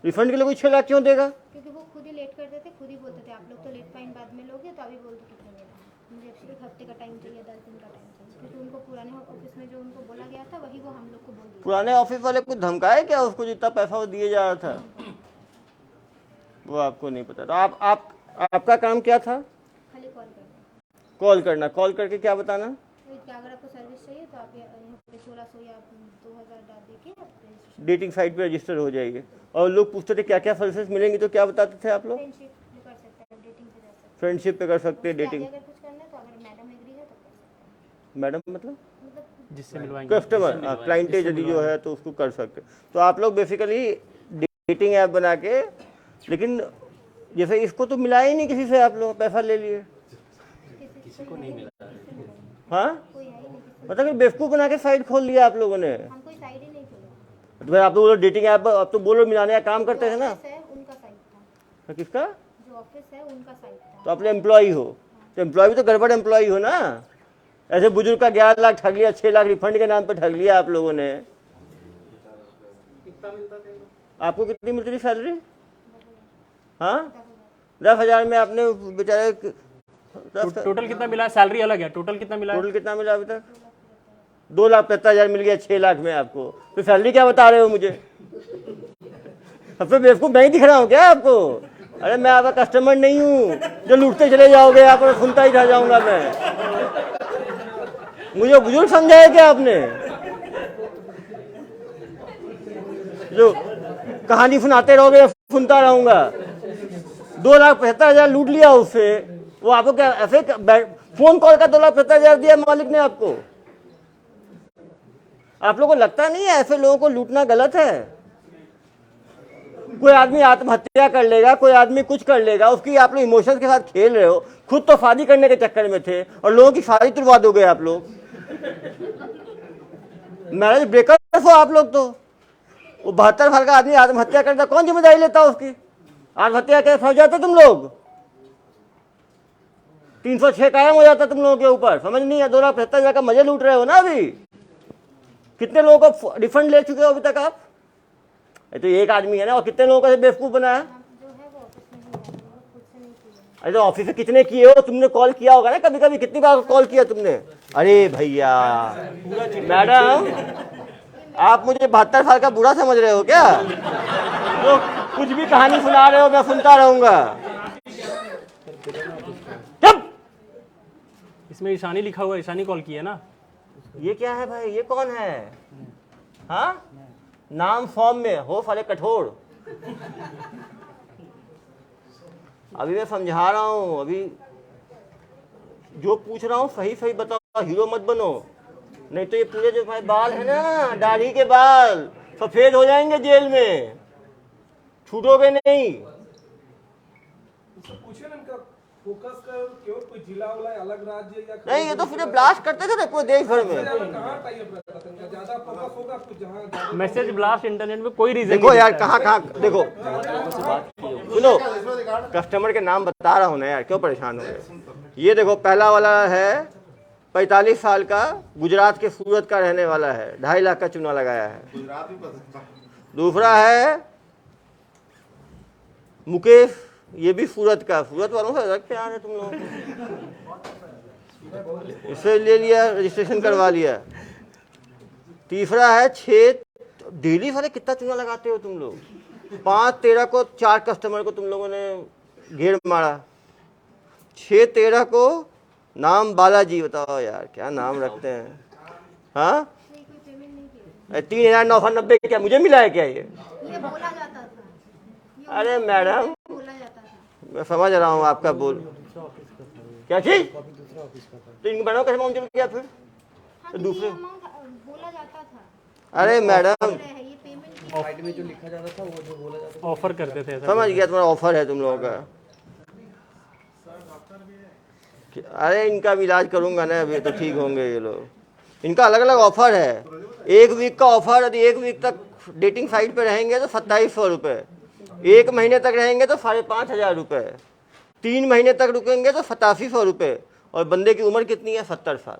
रिफंड के लिए कोई 6 लाख क्यों देगा? क्योंकि वो खुद ही लेट करते थे, खुद ही बोलते थे आप लोग तो लेट फाइन बाद में लोगे, तो अभी बोल दो कितने देना है। मुझे एक हफ्ते का टाइम चाहिए, 10 दिन का टाइम चाहिए, क्योंकि उनको पुराने ऑफिस में जो उनको बोला गया था वही वो हम लोग को बोल दिया। पुराने ऑफिस वाले कुछ धमकाए क्या उसको? जितना पैसा वो दिए जा रहा था वो आपको नहीं पता। तो आपका काम क्या था? खाली कॉल करना, कॉल करना। कॉल करके क्या बताना? तो अगर आपको सर्विस चाहिए तो आप यहाँ पे 1600 या 2000 डाल दे के आप रजिस्ट्रेशन डेटिंग साइट पे रजिस्टर हो जाएगी। और लोग पूछते थे क्या क्या सर्विसेज मिलेंगी, तो क्या बताते थे आप लोग? फ्रेंडशिप भी कर सकते हैं, डेटिंग पे जा सकते हैं। फ्रेंडशिप पे कर सकते हैं, उसके डेटिंग। आगे अगर कुछ करना है तो अगर मैडम एग्री है तो कर सकते हैं। मैडम मतलब जिससे मिलवाएंगे। कस्टमर, क्लाइंट यदि जो है तो उसको कर सकते। तो आप लोग बेसिकली डेटिंग ऐप बना के, लेकिन जैसे इसको तो मिला ही नहीं किसी से, आप लोग पैसा ले लिए। किसी को नहीं मिला, हाँ, कोई है ही नहीं, मतलब कि बेवकूफ़ बना के साइट खोल लिया आप लोगों ने। हम कोई साइड ही नहीं खोला। तो फिर आप लोग डेटिंग ऐप, अब तो बोलो मिलाने का काम करते थे ना। ऑफिस है उनका साइट था, तो किसका? जो ऑफिस है उनका साइट था। तो अपने एम्प्लॉय हो, तो एम्प्लॉय भी तो गड़बड़ एम्प्लॉय हो ना। ऐसे बुजुर्ग का 11 लाख ठग लिया, 6 लाख रिफंड के नाम पे ठग लिया आप लोगों ने। आपको कितनी मिलती थी सैलरी? हाँ, 10,000 में आपने बेचारे टोटल कितना मिला? सैलरी अलग है, टोटल कितना मिला? टोटल कितना मिला अभी तक? 2,75,000 मिल गया 6 लाख में आपको। तो सैलरी क्या बता रहे हो मुझे? सबसे बेवकूफ़ मैं ही दिख रहा हूँ क्या आपको? अरे मैं आपका कस्टमर नहीं हूँ जो लूटते चले जाओगे आप और सुनता ही रह जाऊंगा मैं। मुझे बुजुर्ग समझा है क्या आपने? जो कहानी सुनाते रहोगे सुनता रहूंगा। 2,75,000 लूट लिया उससे, वो आपको क्या ऐसे फोन कॉल का 2,75,000 दिया मालिक ने आपको? आप लोगों को लगता नहीं है ऐसे लोगों को लूटना गलत है? कोई आदमी आत्महत्या कर लेगा, कोई आदमी कुछ कर लेगा, उसकी आप लोग इमोशंस के साथ खेल रहे हो। खुद तो शादी करने के चक्कर में थे और लोगों की शादी तुड़वा दोगे आप लोग। मैरिज ब्रेकर हो आप लोग। तो वो 72 साल का आदमी आत्महत्या करता, कौन जिम्मेदारी लेता उसकी? आत्महत्या कैसे फंस जाते तुम लोग? 306 कायम हो जाता तुम लोगों के ऊपर। समझ नहीं है? 2,75,000 का मजे लूट रहे हो ना अभी। कितने लोगों को रिफंड ले चुके हो अभी तक आप? तो एक आदमी है ना, और कितने लोगों को बेवकूफ बनाया? जो है वो ऑफिस में ही है, वो खुद से नहीं किया। अरे तो ऑफिस से कितने किए हो तुमने? कॉल किया होगा ना कभी कभी? कितनी बार कॉल किया तुमने? अरे भैया मैडम, आप मुझे 72 साल का बुरा समझ रहे हो क्या? तो कुछ भी कहानी सुना रहे हो, मैं सुनता रहूंगा। चुप! इसमें ईशानी लिखा हुआ है, ईशानी कॉल की है ना। ये क्या है भाई? ये कौन है? हाँ, नाम फॉर्म में हो साले कठोर। अभी मैं समझा रहा हूं, अभी जो पूछ रहा हूं सही सही बताओ, हीरो मत बनो। नहीं तो ये पूरे जो भाई बाल है ना, दाढ़ी के बाल सफेद हो जाएंगे जेल में, छूटोगे नहीं। पूछे ना इनका फोकस कर क्यों, कोई जिला वाला अलग राज्य या नहीं, ये तो फिर ब्लास्ट करते थे ना पूरे देश भर में। कहाँ टाइप रहता था इनका? ज्यादा फोकस होगा आपको जहाँ मैसेज ब्लास्ट इंटरनेट में कोई रीजन देखो यार, कहाँ कहाँ देखो, सुनो, कस्टमर के नाम बता रहा हूँ ना यार, क्यों परेशान हो गए? ये देखो, पहला वाला है 45 साल का, गुजरात के सूरत का रहने वाला है, 2.5 लाख का चूना लगाया है। दूसरा है मुकेश ये भी सूरत का, सूरत वालों से अलग प्यार है तुम लोगों को। इसे ले लिया, रजिस्ट्रेशन करवा लिया। तीसरा है 6 डेली वाले कितना चूना लगाते हो तुम लोग? 5-13 को 4 कस्टमर को तुम लोगों ने घेर मारा। 6-13 को नाम बालाजी, बताओ यार क्या नाम रखते हैं। हाँ, कोई पेमेंट नहीं किया। 3,990 क्या मुझे मिला है क्या ये? ये बोला जाता था, ये अरे मैडम, बोला जाता था। मैं समझ रहा हूँ आपका बोल। क्या चीज? कॉपी दूसरा ऑफिस का था। तो इनको बनाओ कैसे अमाउंट चल गया फिर? हाँ, तो तो दूसरे- ये अमाउंट बोला जाता था। अरे मैडम, है ये पेमेंट की साइड में जो लिखा जाता था वो जो बोला जाता था। ऑफर करते थे ऐसा। समझ गया, तुम्हारा ऑफर है तुम लोगों का। अरे इनका भी इलाज करूंगा ना, अभी तो ठीक होंगे ये लोग। इनका अलग अलग ऑफर है। 1 वीक का ऑफर, यदि 1 वीक तक डेटिंग साइट पे रहेंगे तो 2700 रुपये, 1 महीने तक रहेंगे तो 5,500 रुपये, 3 महीने तक रुकेंगे तो 8700 रुपये। और बंदे की उम्र कितनी है? 70 साल।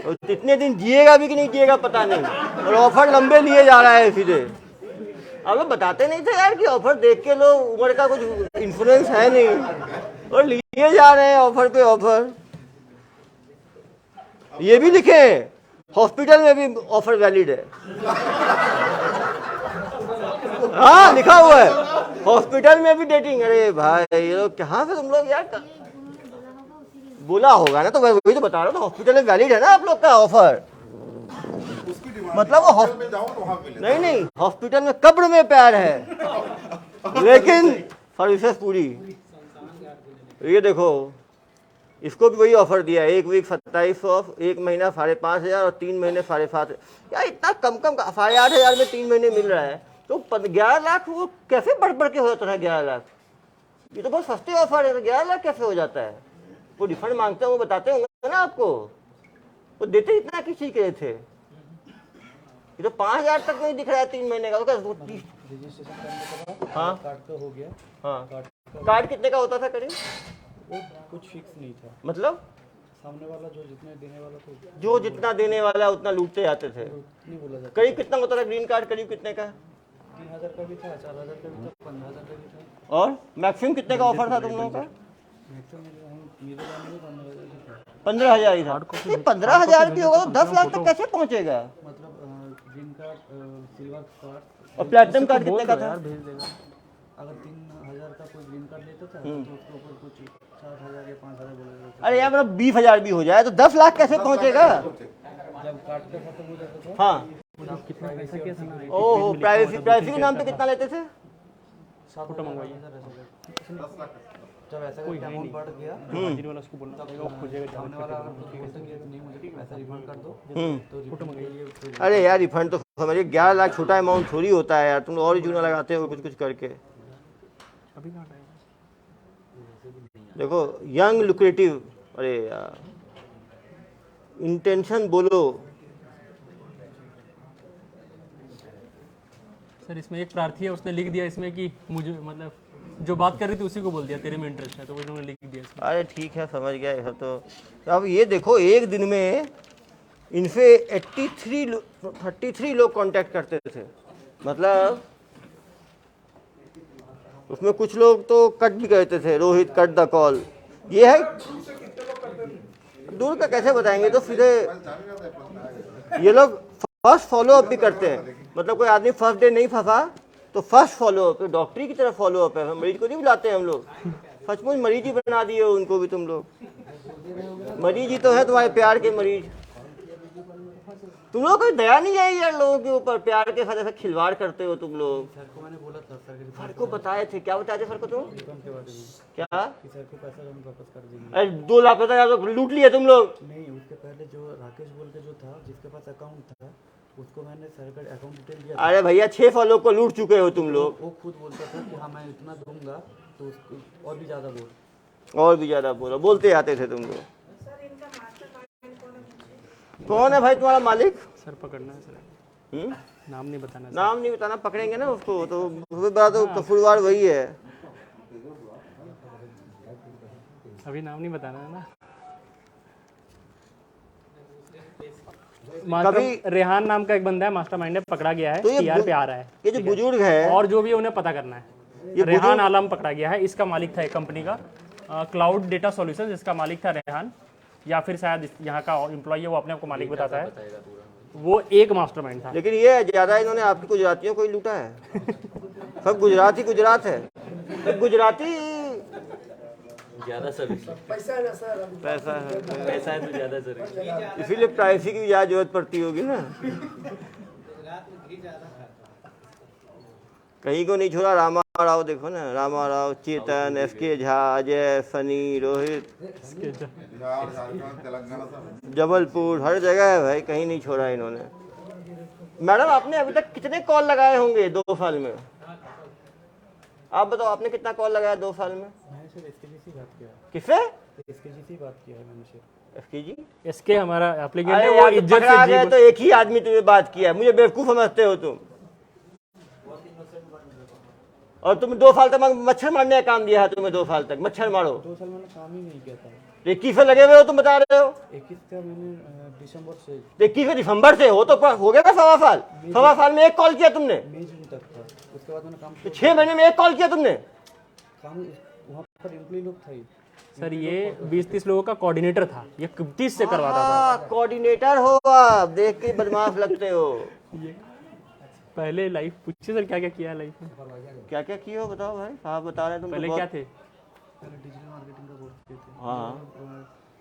और कितने दिन जिएगा भी कि नहीं जिएगा पता नहीं, और ऑफर लंबे लिए जा रहा है सीधे। अब बताते नहीं थे यार कि ऑफर देख के लोग, उम्र का कुछ इंफ्लुएंस है नहीं, और लिए जा रहे हैं ऑफर पे ऑफर। ये भी लिखे हॉस्पिटल में भी ऑफर वैलिड है। हाँ, लिखा हुआ है हॉस्पिटल में भी डेटिंग। अरे भाई ये लोग कहाँ से तुम लोग यार बोला होगा ना, तो मैं वही तो बता रहा हूँ। हॉस्पिटल में वैलिड है ना आप लोग का ऑफर। उसकी डिमांड मतलब वो में जाऊं तो वहां मिले। नहीं, हॉस्पिटल में कब्र में प्यार है, लेकिन सर्विसेज पूरी। ये देखो, इसको भी वही ऑफर दिया है। 1 वीक 2700, 1 महीना 5,500 और 3 महीने 7,500। यार इतना कम 8,500 में 3 महीने मिल रहा है, तो 11 लाख वो कैसे बढ़ के हो जाता है? 11 लाख ये तो बहुत सस्ते ऑफर है, तो 11 लाख कैसे हो जाता है? वो रिफंड मांगते हैं, वो बताते होंगे ना आपको। वो देते इतना किस चीज के लिए थे? ये तो 5,000 तक नहीं दिख रहा है 3 महीने का। रजिस्ट्रेशन करने के बाद हाँ कार्ड का हो गया। हाँ, कार्ड कार्ड कितने का होता था करीब? वो कुछ फिक्स नहीं था। मतलब सामने वाला जो जितने देने वाला था जो जितना देने वाला उतना लूटते जाते थे। नहीं बोला जाता। करीब कितना होता था ग्रीन कार्ड? करीब कितने का? 3,000 का भी था, 4,000 का भी था, 15,000 का भी था। और मैक्सिमम कितने का ऑफर था तुम लोगों का? मैक्सिमम मेरे जाने में 15,000 का था। 15,000 ही था। ये 15,000 भी होगा तो 10 लाख तक कैसे पहुंचेगा? मतलब ग्रीन कार्ड, सिल्वर कार्ड और प्लेटिनम कार्ड कितने का था? भेज देगा। अगर 3,000 का कोई ग्रीन कार्ड लेता था तो उसके ऊपर कुछ 7,000 या 5,000 बोला जाता अरे यार मतलब 20,000 भी हो जाए तो 10 लाख कैसे पहुंचेगा? था। जब कार्ड का खत्म हो जाता था हाँ, कितना पैसा क्या था ना? ओहो, प्राइवेसी के नाम पे कितना लेते थे? 7,000 मंगवाइए। जब ऐसा करके अमाउंट बढ़ गया, हाजिर वाला उसको बोलना पड़ेगा, वो खोजेगा जाने सामने वाला अगर कुछ बोलता कि नहीं मुझे पैसा रिफंड कर दो तो रिफंड के लिए फिर अरे यार रिफंड तो समझिए 11 लाख छोटा अमाउंट थोड़ी होता है यार। तुम लोग और ही चूना लगाते हो कुछ कुछ करके। अभी कहाँ टाइम है? देखो यंग लुक्रेटिव, अरे यार इंटेंशन बोलो। सर इसमें एक प्रार्थी है, उसने लिख दिया इसमें कि मुझे मतलब जो बात कर रही थी उसी को बोल दिया तेरे में इंटरेस्ट है, तो उन्होंने लिख दिया इसमें। अरे ठीक है, समझ गया ये तो। अब ये देखो एक दिन में इनसे 33 लोग कांटेक्ट करते थे। मतलब उसमें कुछ लोग तो कट भी कहते थे, रोहित कट द कॉल। ये है दूर का कैसे बताएंगे, तो सीधे ये लोग फर्स्ट फॉलो अप भी करते हैं। मतलब कोई आदमी फर्स्ट डे नहीं फंसा तो फर्स्ट फॉलो अप, डॉक्टरी की तरफ फॉलो अप है। मरीज को नहीं बुलाते हैं हम लोग, सचमुच मरीज ही बना दिए हो उनको भी तुम लोग। मरीज ही तो है तुम्हारे प्यार के मरीज। तुम लोग कोई दया नहीं है यार लोगों के ऊपर, प्यार के साथ ऐसा खिलवाड़ करते हो तुम लोग। सर को मैंने बोला था सर सर को बताए थे, क्या बताए थे सर को तुम? रिफंड के बारे में क्या? कि सर को पैसा हम वापस कर देंगे। अरे 2 लाख पता तो लूट लिए तुम लोग। नहीं, उसके पहले जो राकेश बोल के जो था जिसके पास अकाउंट था उसको मैंने सर का अकाउंट डिटेल दिया था। अरे भैया 6 फॉलो को लूट चुके हो तुम लोग। वो खुद बोलता था कि हाँ मैं इतना दूंगा, तो उसको और भी ज़्यादा बोल। और भी ज्यादा बोलो, बोलते आते थे तुम लोग। कौन है भाई तुम्हारा मालिक? सर पकड़ना है सर, हम्म? नाम नहीं बताना है सर। नाम नहीं बताना, पकड़ेंगे ना उसको तो बड़ा तो कसूरवार वही है। अभी नाम नहीं बताना है ना। कभी रेहान नाम का एक बंदा है, मास्टरमाइंड है, पकड़ा गया है, तो ये टीआर पे आ रहा है। ये जो बुजुर्ग है, और जो भी है उन्हें पता करना है। रेहान आलम पकड़ा गया है। इसका मालिक था एक कंपनी का क्लाउड डेटा सॉल्यूशंस, इसका मालिक था रेहान, या फिर शायद यहाँ का एम्प्लॉय है, वो अपने आप को मालिक बताता है। वो एक मास्टरमाइंड था। लेकिन ये ज्यादा इन्होंने आपकी गुजरातियों को ही लूटा है। सब गुजराती गुजरात है, गुजराती ज़्यादा सर्विस पैसा है ना सर अभी पैसा है, पैसा है तो ज़्यादा सर्विस। इसीलिए प्राइवेसी की ज्यादा जरूरत पड़ती होगी ना। कहीं को नहीं छोड़ा। रामा राव देखो ना, रामा राव, चेतन, एसके झा, अजय, सनी, रोहित, बिहार, झारखंड, तेलंगाना सब। जबलपुर, हर जगह है भाई, कहीं नहीं छोड़ा इन्होंने। मैडम आपने अभी तक कितने कॉल लगाए होंगे 2 साल में? आप बताओ, आपने कितना कॉल लगाया 2 साल में? मैंने सर SKG से बात किया, किससे? SKG से बात किया है मैंने सर। एसके इसके हमारा एप्लीकेंट है, अरे वो यार, इज्जत पकड़ा से गए जी तो एक ही आदमी तुम्हें बात किया, मुझे बेवकूफ समझते हो तुम। और तुम 2 साल तक मच्छर मारने का काम दिया है तुम्हें, 2 साल तक मच्छर मारो। 2 साल मैंने काम ही नहीं किया था। 21 से लगे हुए हो तुम बता रहे हो? 21 का मैंने दिसंबर से 21 दिसंबर से हो तो हो गया था 1.25 साल। 1.25 साल में 1 कॉल किया तुमने? मई जून तक था। उसके बाद मैंने काम तो 6 महीने में 1 कॉल किया तुमने? काम वहाँ पर एम्प्लॉय लोग थे। सर ये 20-30 लोगों का कोऑर्डिनेटर था, ये 30 से करवाता था। कोऑर्डिनेटर हो आप, देख के बदमाश लगते हो। पहले लाइफ पूछिए सर, क्या क्या किया है लाइफ में? क्या क्या किए हो बताओ भाई, साहब बता रहे हैं तुम। पहले तो क्या बहुत- थे? पहले डिजिटल मार्केटिंग का कोर्स किए थे। हाँ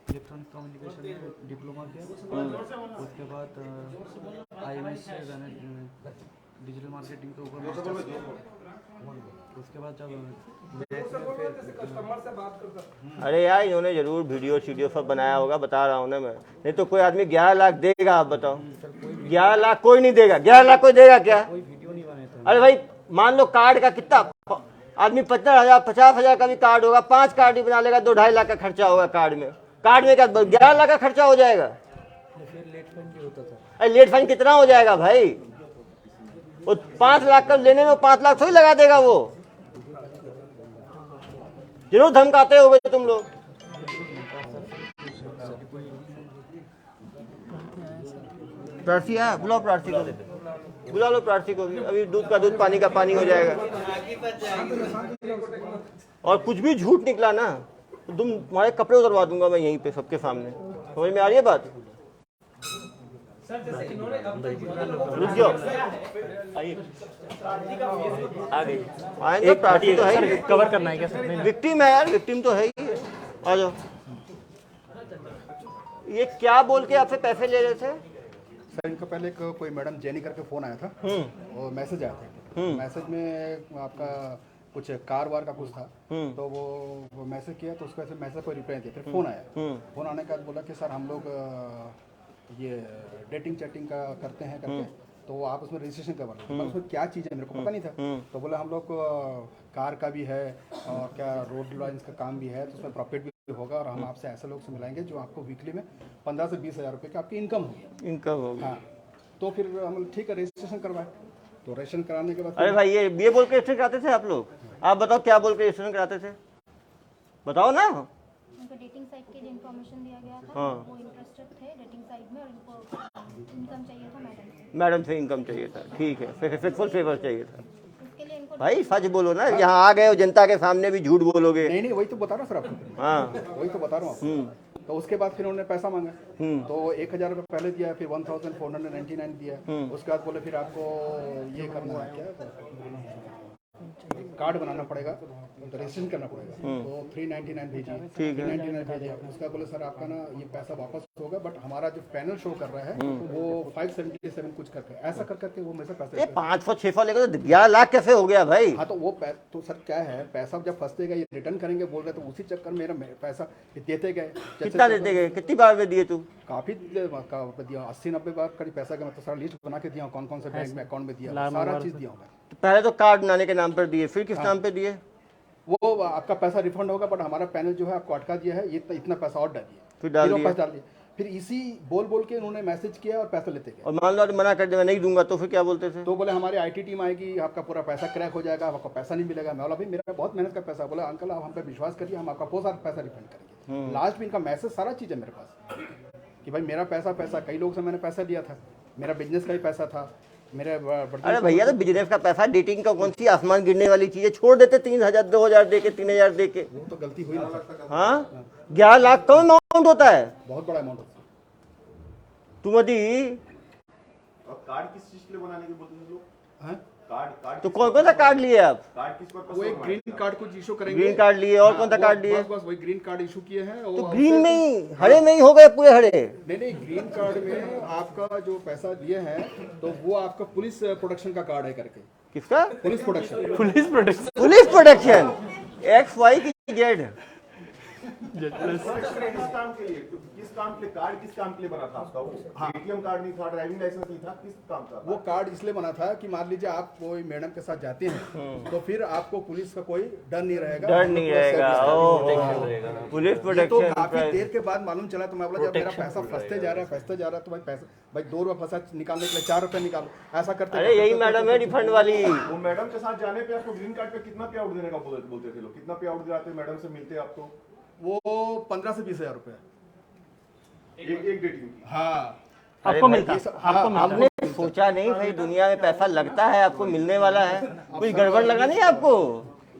इलेक्ट्रॉनिक कम्युनिकेशन में डिप्लोमा किया। उसके बाद IMS से मैंने डिजिटल मार्केटिंग के ऊपर मास्टर्स किया। उसके बाद जब कस्टमर से बात करता अरे यार, इन्होंने जरूर वीडियो सब बनाया होगा, बता रहा हूँ ना मैं। नहीं तो कोई आदमी 11 लाख देगा? आप बताओ, 11 लाख कोई नहीं देगा। 11 लाख कोई देगा क्या? कोई वीडियो नहीं बने थे। अरे भाई मान लो कार्ड का कितना आदमी 50,000 50,000 का भी कार्ड होगा, 5 कार्ड ही बना लेगा, 2-2.5 लाख का खर्चा होगा कार्ड में। कार्ड में क्या 11 लाख का खर्चा हो जाएगा? फिर लेट फाइन भी होता था। अरे लेट फाइन कितना हो जाएगा भाई? वो 5 लाख का लेने में 5 लाख थोड़ी लगा देगा वो। जरूर धमकाते होगे तुम लोग। प्रार्थी है, बुलाओ प्रार्थी को, बुला लो प्रार्थी को भी। अभी दूध का दूध, पानी का पानी हो जाएगा। और कुछ भी झूठ निकला ना तो तुम्हारे कपड़े उतरवा दूंगा मैं यहीं पे सबके सामने। समझ में आ रही है बात? रुक जाओ, आ गई। आएंगे, प्रार्थी तो है ही। कवर करना है क्या सर? नहीं, विक्टिम है यार, विक्टिम तो है ही। आ जाओ। ये क्या बोल के आपसे पैसे ले रहे थे? सर इनका पहले एक कोई मैडम जेनी करके फ़ोन आया था और मैसेज आया था। मैसेज में आपका कुछ कार वार का कुछ था, तो वो मैसेज किया तो उसको ऐसे मैसेज कोई रिप्लाई दिया। फिर फ़ोन आया, फ़ोन आने के बाद बोला कि सर हम लोग ये डेटिंग चैटिंग का करते हैं करके, तो आप उसमें रजिस्ट्रेशन करवा लो। उसमें क्या चीज़ है मेरे को पता नहीं था। तो बोला हम लोग कार का भी है और क्या रोड लाइन्स का काम भी है, तो उसमें प्रॉफिट भी होगा और हम आपसे ऐसे लोग से मिलाएंगे जो आपको वीकली में 15 से 20 हज़ार रुपये की आपकी इनकम होगी। इनकम होगी। हाँ, तो फिर हम ठीक है रजिस्ट्रेशन करवाए। तो रजिस्ट्रेशन कराने के बाद अरे भाई ये बोल के रजिस्ट्रेशन कराते थे आप लोग? आप बताओ क्या बोल के रजिस्ट्रेशन कराते थे, बताओ ना। उनको डेटिंग साइट के लिए इन्फॉर्मेशन दिया गया था। हाँ। वो इंटरेस्टेड थे डेटिंग साइट में और इनको इनकम चाहिए था मैडम से। मैडम से इनकम चाहिए था, ठीक है, फुल फेवर चाहिए था। उसके लिए इनको भाई सच बोलो ना, यहाँ आ गए हो जनता के सामने भी झूठ बोलोगे। नहीं वही तो बता रहा हूँ सर आपको। हाँ वही तो बता रहा हूँ आपको। तो उसके बाद फिर उन्होंने पैसा मांगा, तो 1,000 रुपये पहले दिया, फिर 1,499 दिया। उसके बाद बोले फिर आपको ये करना है, क्या कार्ड बनाना पड़ेगा, तो रजिस्ट्रेशन करना पड़ेगा। तो 399 भेजिए, 399 भेजिए। उसका बोले सर आपका ना ये पैसा वापस होगा, बट हमारा जो पैनल शो कर रहा है वो 577 कुछ करके ऐसा कर करके वो मेरे से ये पैसा 500-600 लेकर तो 11 लाख कैसे हो गया भाई? हाँ तो वो तो सर क्या है, पैसा जब फंसतेगा ये रिटर्न करेंगे बोल रहे, तो उसी चक्कर में मेरा पैसा देते गए। कितना देते गए, कितनी बार में दिए तू? काफी दिया, 80-90 बार करीब पैसा का मैं तो सारा लिस्ट बना के दिया, कौन कौन से बैंक में अकाउंट में दिया, सारा चीज दिया हूँ मैं। तो पहले तो कार्ड बनाने के नाम पर दिए, फिर किस नाम पे दिए? वो आपका पैसा रिफंड होगा, बट हमारा पैनल जो है आपको अटका दिया है, ये इतना पैसा और डालिए, फिर डाल दिया। डाल दिया। फिर इसी बोल के उन्होंने मैसेज किया और पैसा लेते गए। और मान लो मना कर दे मैं नहीं दूंगा, तो फिर क्या बोलते थे? तो बोले हमारी IT टीम आएगी, आपका पूरा पैसा क्रैक हो जाएगा, आपको पैसा नहीं मिलेगा। मैं बोला भाई मेरा बहुत मेहनत का पैसा। बोला अंकल आप हम पे विश्वास करिए, हम आपका बहुत सारा पैसा रिफंड करेंगे। लास्ट में इनका मैसेज सारा चीज़ है मेरे पास कि भाई मेरा पैसा कई लोगों से मैंने पैसा लिया था, मेरा बिजनेस का ही पैसा था, मेरे अरे भैया, तो बिजनेस का पैसा, डेटिंग का कौन सी आसमान गिरने वाली चीज है? छोड़ देते 3,000 2,000 दे के, 3,000 दे के। वो तो गलती हुई ना। हाँ, 11 लाख कम अमाउंट होता है। बहुत बड़ा अमाउंट होता तुम यदि और कार्ड किस चीज के लिए बनाने के बोलते थे लोग? है हाँ? कार्ड तो कौन कौन सा कार्ड लिए आप? कार्ड किस पर्पस वो से एक बनवाए? ग्रीन कार्ड कुछ इशू करेंगे। ग्रीन कार्ड लिए, और हाँ, कौन सा वो कार्ड लिए? बस वही ग्रीन कार्ड इशू किए हैं। तो और ग्रीन उससे- में ही, हरे में ही हो गए पूरे हरे। नहीं, ग्रीन कार्ड में आपका जो पैसा दिए हैं तो वो आपका पुलिस प्रोटेक्शन का कार्ड है करके। किसका? Police protection. Police protection. Police protection, XY की Z। किस काम के लिए? किस काम के लिए कार्ड, किस काम के लिए बना था आपका? वो एटीएम कार्ड नहीं था, ड्राइविंग लाइसेंस नहीं था, किस काम का? वो कार्ड इसलिए बना था कि मान लीजिए आप कोई मैडम के साथ जाते हैं तो फिर आपको पुलिस का कोई डर नहीं रहेगा। डर नहीं रहेगा। पुलिस तो प्रोटेक्शन। काफी देर के बाद मालूम चला, तो मैं बोला जब मेरा पैसा फंसते जा रहा है तो भाई 2 रुपए फंसा निकालने के लिए 4 रुपए निकालो, ऐसा करते। अरे यही मैडम है रिफंड वाली। वो मैडम के साथ जाने पे आपको ग्रीन कार्ड पे कितना पे आउट देने का बोलते थे लोग? कितना पे आउट दिलाते मैडम से मिलते आपको? वो 15 से 20 हजार रुपए। एक डेटिंग की। हाँ, आपको मिलता ये सब- आपको हाँ, मिलता हमने सोचा नहीं भाई, दुनिया में पैसा लगता है, आपको मिलने वाला है। कुछ गड़बड़ लगा नहीं आपको?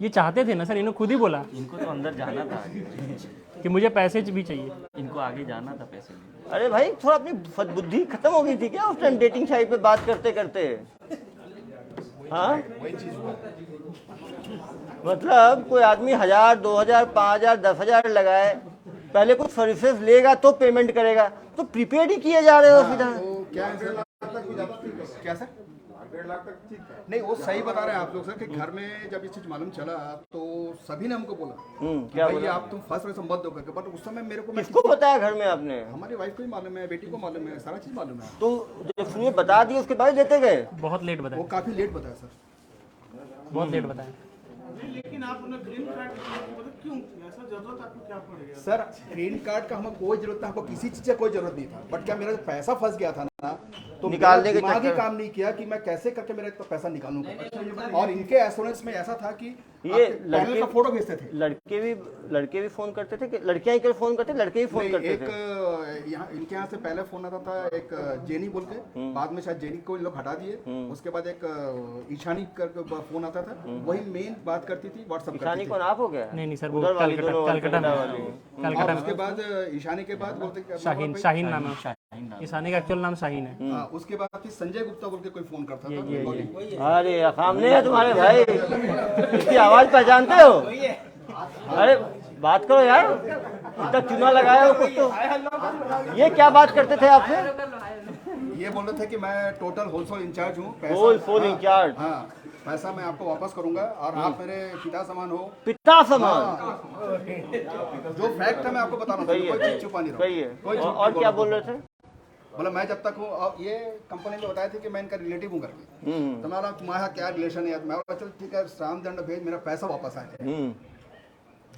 ये चाहते थे ना सर, इन्होंने खुद ही बोला इनको तो अंदर जाना था, कि मुझे पैसे भी चाहिए। इनको आगे जाना था पैसे लेने। अरे भाई, थोड़ा अपनी बुद्धि खत्म हो गई थी क्या उस टाइम डेटिंग साइट पे बात करते करते? हाँ, वही चीज हुआ। मतलब कोई आदमी 1000 2000 5000 10,000 लगाए, पहले कुछ सर्विसेज लेगा तो पेमेंट करेगा, तो प्रीपेड ही किए जा रहे हो सीधा। तो क्या है सर, क्या सर? 1.5 लाख तक ठीक है। नहीं, वो सही बता रहे हैं आप लोग सर कि घर में जब ये चीज मालूम चला तो सभी ने हमको बोला कि क्या भाई बोला? आप तुम फंस रहे हो मत दो करके। बट उस समय मेरे को किसको बताया घर में आपने? हमारी वाइफ को ही मालूम है, बेटी को मालूम है, सारा चीज मालूम है। तो जब शुरू में बता दिया उसके बाद ही देते गए? बहुत लेट वो बताया, काफी लेट बताया सर। बहुत लेट बताया। लेकिन आप उन्हें ग्रीन कार्ड मतलब क्यों, ऐसा जरूरत आपको क्या पड़ेगा? सर, ग्रीन कार्ड का हमको कोई जरूरत नहीं, हमको किसी चीज का कोई जरूरत नहीं था। बट क्या मेरा जो पैसा फंस गया था ना, तो निकालने के दिमाग ही चक्कर- काम नहीं किया कि मैं कैसे करके मेरा इतना पैसा निकालूंगा। और इनके एश्योरेंस में ऐसा था कि ये पैनल का फोटो भेजते थे। लड़के भी फोन करते थे कि लड़कियां ही फोन करते, लड़के ही फोन नहीं, करते एक थे? यहाँ इनके यहाँ से पहले फोन आता था एक जेनी बोल के, बाद में शायद जेनी को इन लोग हटा दिए। उसके बाद एक ईशानी करके फोन आता था, वही मेन बात करती थी, व्हाट्सएप ईशानी करती कौन, आप हो गया? नहीं सर, वो उधर वाली कलकत्ता दोनों कलकत्ता में वाली। थी। कलकत्ता और में उसके बाद ईशानी के बाद बोलते कि शाहीन, भाई- शाहीन नाम है ईशानी का, एक्चुअल नाम शाहीन है। हाँ, उसके बाद फिर संजय गुप्ता बोल के कोई फोन करता था। अरे सामने है तुम्हारे भाई, इसकी आवाज पहचानते हो? अरे बात करो यार, इतना चुना लगाया हो कुछ तो। ये क्या बात करते थे आपसे? ये बोल रहे थे कि मैं टोटल होलसेल इंचार्ज हूँ, होलसेल हाँ, इंचार्ज। हाँ, पैसा मैं आपको वापस करूंगा और आप मेरे पिता समान हो। पिता समान। हाँ, जो फैक्ट है मैं आपको बता रहा हूँ, सही कोई है, चीज छुपा नहीं रहा सही है। हूँ। कोई झूठ और नहीं क्या बोल बोल रहा रहे थे? हूँ। बोला मैं जब तक हूँ, और ये कंपनी में बताया थे कि मैं इनका रिलेटिव हूँ करके। तो मैं बोला तुम्हारा क्या रिलेशन है? मैं बोला चल ठीक है, राम दंड भेज, मेरा पैसा वापस आ जाए।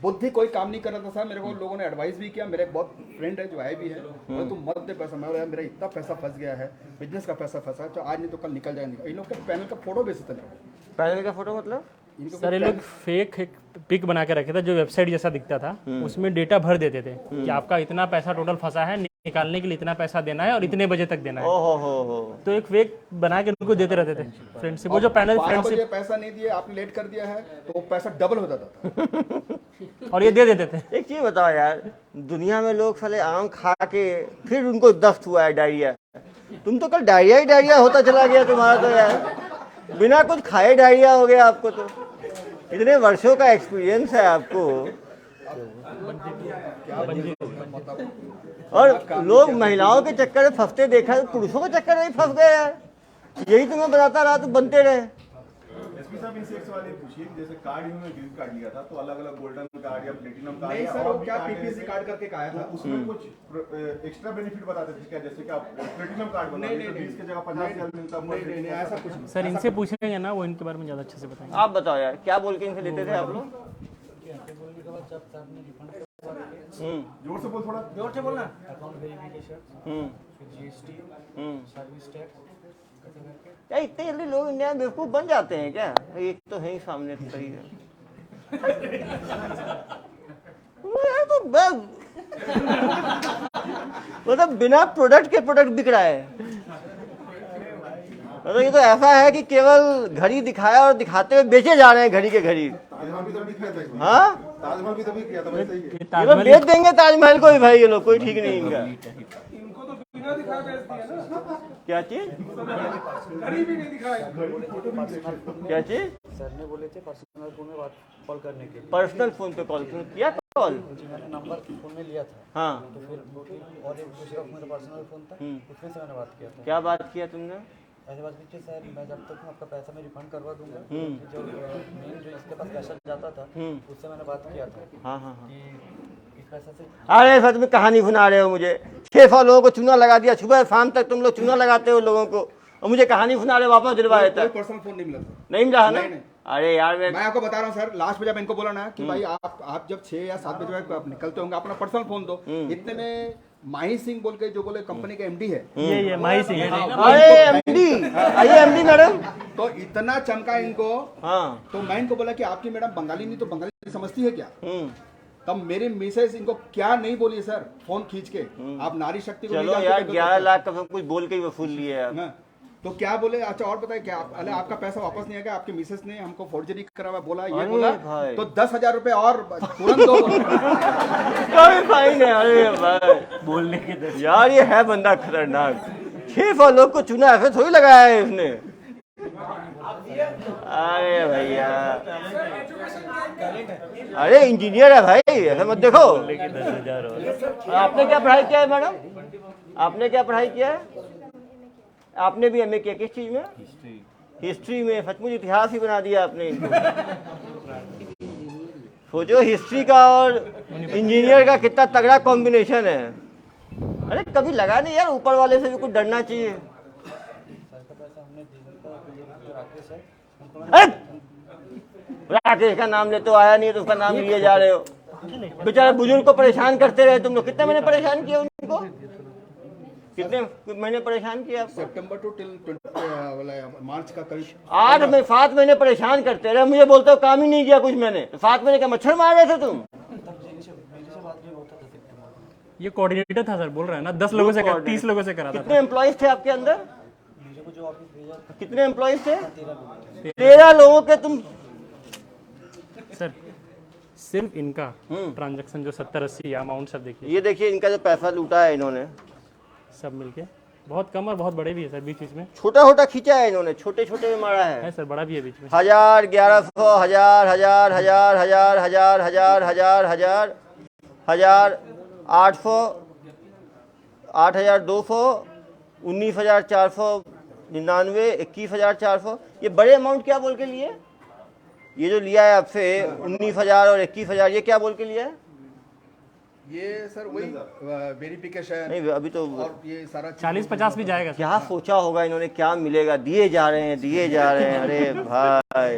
बुद्धि कोई काम नहीं कर रहा था सर। मेरे को लोगों ने एडवाइस भी किया, मेरे एक बहुत फ्रेंड है जो आए भी है, बोले तुम मत दे पैसा। मैं बोला मेरा इतना पैसा फंस गया है, बिजनेस का पैसा फंसा है, तो आज नहीं तो कल निकल जाएंगे। इन लोग के पैनल का फोटो भेजते थे। पैनल का फोटो मतलब? सर ये लोग फेक एक पिक बना के रखे थे जो वेबसाइट जैसा दिखता था, उसमें डेटा भर देते थे कि आपका इतना पैसा टोटल फंसा है, निकालने के लिए इतना पैसा देना है और इतने बजे तक देना है। हो। तो एक फेक बना के उनको देते रहते थे फ्रेंडशिप। वो जो पैनल 12 बजे फ्रेंडशिप, पैसा नहीं दिया, आपने लेट कर दिया है, तो वो पैसा डबल हो जाता था। और ये दे देते थे। एक चीज बताओ यार, दुनिया में लोग साले आम खा के फिर उनको दस्त हुआ है, डायरिया। तुम तो कल डायरिया ही डायरिया होता चला गया तुम्हारा तो यार, बिना कुछ खाए डायरिया हो गया आपको तो। इतने वर्षों का एक्सपीरियंस है आपको। और लोग महिलाओं के चक्कर में फंसते देखा, तो पुरुषों के चक्कर में ही फंस गए यार। यही तुम्हें बताता रहा तो बनते रहे। एसपी साहब इनसे एक सवाल ये पूछिए कि जैसे कार्ड इन्होंने ग्रीन कार्ड लिया था, तो अलग अलग गोल्डन कार्ड या प्लेटिनम कार्ड नहीं या सर, और वो भी क्या कार्ड पीपीसी हैं, कार्ड करके आया था। उसमें कुछ एक्स्ट्रा बेनिफिट बताते थे क्या? जैसे कि आप प्लेटिनम कार्ड बना नहीं, तो नहीं, 20 की जगह 50,000 मिलता। नहीं, ऐसा कुछ नहीं। सर इनसे पूछेंगे ना, वो इनके बारे में ज़्यादा अच्छे से बताएंगे। आप बताओ यार, क्या बोल के इनसे लेते थे आप लोग? जोर से बोल, थोड़ा जोर से बोलना। Account verification, GST, service tax. क्या इतने जल्दी लोग इंडिया में बेवकूफ बन जाते हैं क्या? एक तो है ही सामने तो सही है। यार तो मतलब बिना प्रोडक्ट के प्रोडक्ट बिक रहा है। मतलब ये तो ऐसा है कि केवल घड़ी दिखाया और दिखाते हुए बेचे जा रहे हैं घड़ी के घड़ी। ताजमहल भी तभी किया था, हाँ, ताजमहल भी तभी किया था, वैसे ही है। ये लोग बेच देंगे ताजमहल को भी भाई, ये लोग कोई ठीक नहीं इनका। इनको तो बिना दिखाए बेच दिया ना, क्या चीज, घड़ी भी नहीं दिखाई। क्या चीज? सर ने बोले थे पर्सनल फोन में बात कॉल करने के लिए। पर्सनल फोन पे कॉल किया कॉल? मैंने नंबर फोन में लिया था, हाँ, तो फिर और एक दूसरा मेरा पर्सनल फोन था, उसमें से मैंने बात किया था। क्या बात किया तुमने? ऐसे बात की सर मैं जब तक हूँ आपका पैसा मैं रिफंड करवा दूंगा। जो मेन जो इसके पास पैसा जाता था उससे मैंने बात किया था हाँ हाँ हाँ। कि इस पैसा से अरे सच में कहानी सुना रहे हो मुझे। 600 लोगों को चूना लगा दिया, सुबह शाम तक तुम लोग चूना लगाते हो लोगों को, और मुझे कहानी सुना रहे हो, वापस दिलवा देता है। कोई पर्सनल फोन नहीं मिला था। नहीं मिला ना? नहीं, नहीं। अरे यार मैं आपको बता रहा हूँ सर, लास्ट में जब इनको बोला ना कि भाई आप जब 6 या 7 बजे आप निकलते होंगे अपना पर्सनल फोन दो, इतने में माही सिंह बोल के जो बोले कंपनी के एमडी है, ये माही सिंह है। अरे एमडी, आइए एमडी मैडम। तो इतना चमका इनको। हाँ, तो मैं इनको बोला कि आपकी मैडम बंगाली नहीं तो बंगाली समझती है क्या? तब मेरे मिसेस इनको क्या नहीं बोली सर, फोन खींच के आप नारी शक्ति को नहीं चलो जानते यार तो 11 लाख का सब कुछ बोल के ही वसूल लिए यार। हाँ, तो क्या बोले? अच्छा और बताए क्या अरे आपका पैसा वापस नहीं आएगा, आपकी मिसेस ने हमको फोर्जरी करा हुआ बोला, ये अरे बोला भाई। तो 10,000 रुपए और तुरंत दो। कोई फाइन है। अरे भाई बोलने के दस यार ये है बंदा खतरनाक। 600 लोग को चुना ऐसे थोड़ी लगाया है इसने। अरे भैया, अरे इंजीनियर है भाई, ऐसा मत देखो। 10,000 और आपने क्या पढ़ाई किया है मैडम? आपने क्या पढ़ाई किया है? आपने भी एमए किया किस चीज में? हिस्ट्री में। सचमुच इतिहास ही बना दिया आपने इनको। सोचो हिस्ट्री का और इंजीनियर का कितना तगड़ा कॉम्बिनेशन है। अरे कभी लगा नहीं यार, ऊपर वाले से भी कुछ डरना चाहिए। राकेश का नाम ले तो आया नहीं, तो उसका नाम लिए जा रहे हो। बेचारे बुजुर्ग को परेशान करते रहे तुम लोग। कितने महीने परेशान किया उनको? कितने महीने परेशान किया आपको? सितंबर टू टिल मार्च का करीब 7 महीने परेशान करते रहे। मुझे बोलते हो काम ही नहीं किया कुछ मैंने। 7 महीने का मच्छर मार रहे थे तुम। ये कोऑर्डिनेटर था सर, बोल रहा है ना, 10 लोगों से 30 लोगों से करा था। कितने एम्प्लॉइज थे आपके अंदर? मुझे को जो ऑफिस भेजा कितने एम्प्लॉइज थे? 13 लोगों के तुम। सर सिर्फ इनका ट्रांजैक्शन जो 70-80 अमाउंट सब देखिए, ये देखिए इनका जो पैसा लूटा है इन्होंने, सब मिलके बहुत कम और बहुत बड़े भी है सर। बीच बीच में छोटा छोटा खींचा है इन्होंने, छोटे छोटे में मारा है। है सर, बड़ा भी है बीच में। 1000, 1100, 1000, 1000, 1000, 1000, 1000, 1000, 1000, 1000, 1000, 800, 8200, 19,499, 21,400। ये बड़े अमाउंट क्या बोल के लिए? ये जो लिया है आपसे 19,000 और 21,000, ये क्या बोल के लिया है? ये सर वही वेरिफिकेशन नहीं अभी तो और ये सारा 40-50 भी जाएगा सर। क्या सोचा होगा इन्होंने, क्या मिलेगा? दिए जा रहे हैं, दिए जा रहे हैं। अरे भाई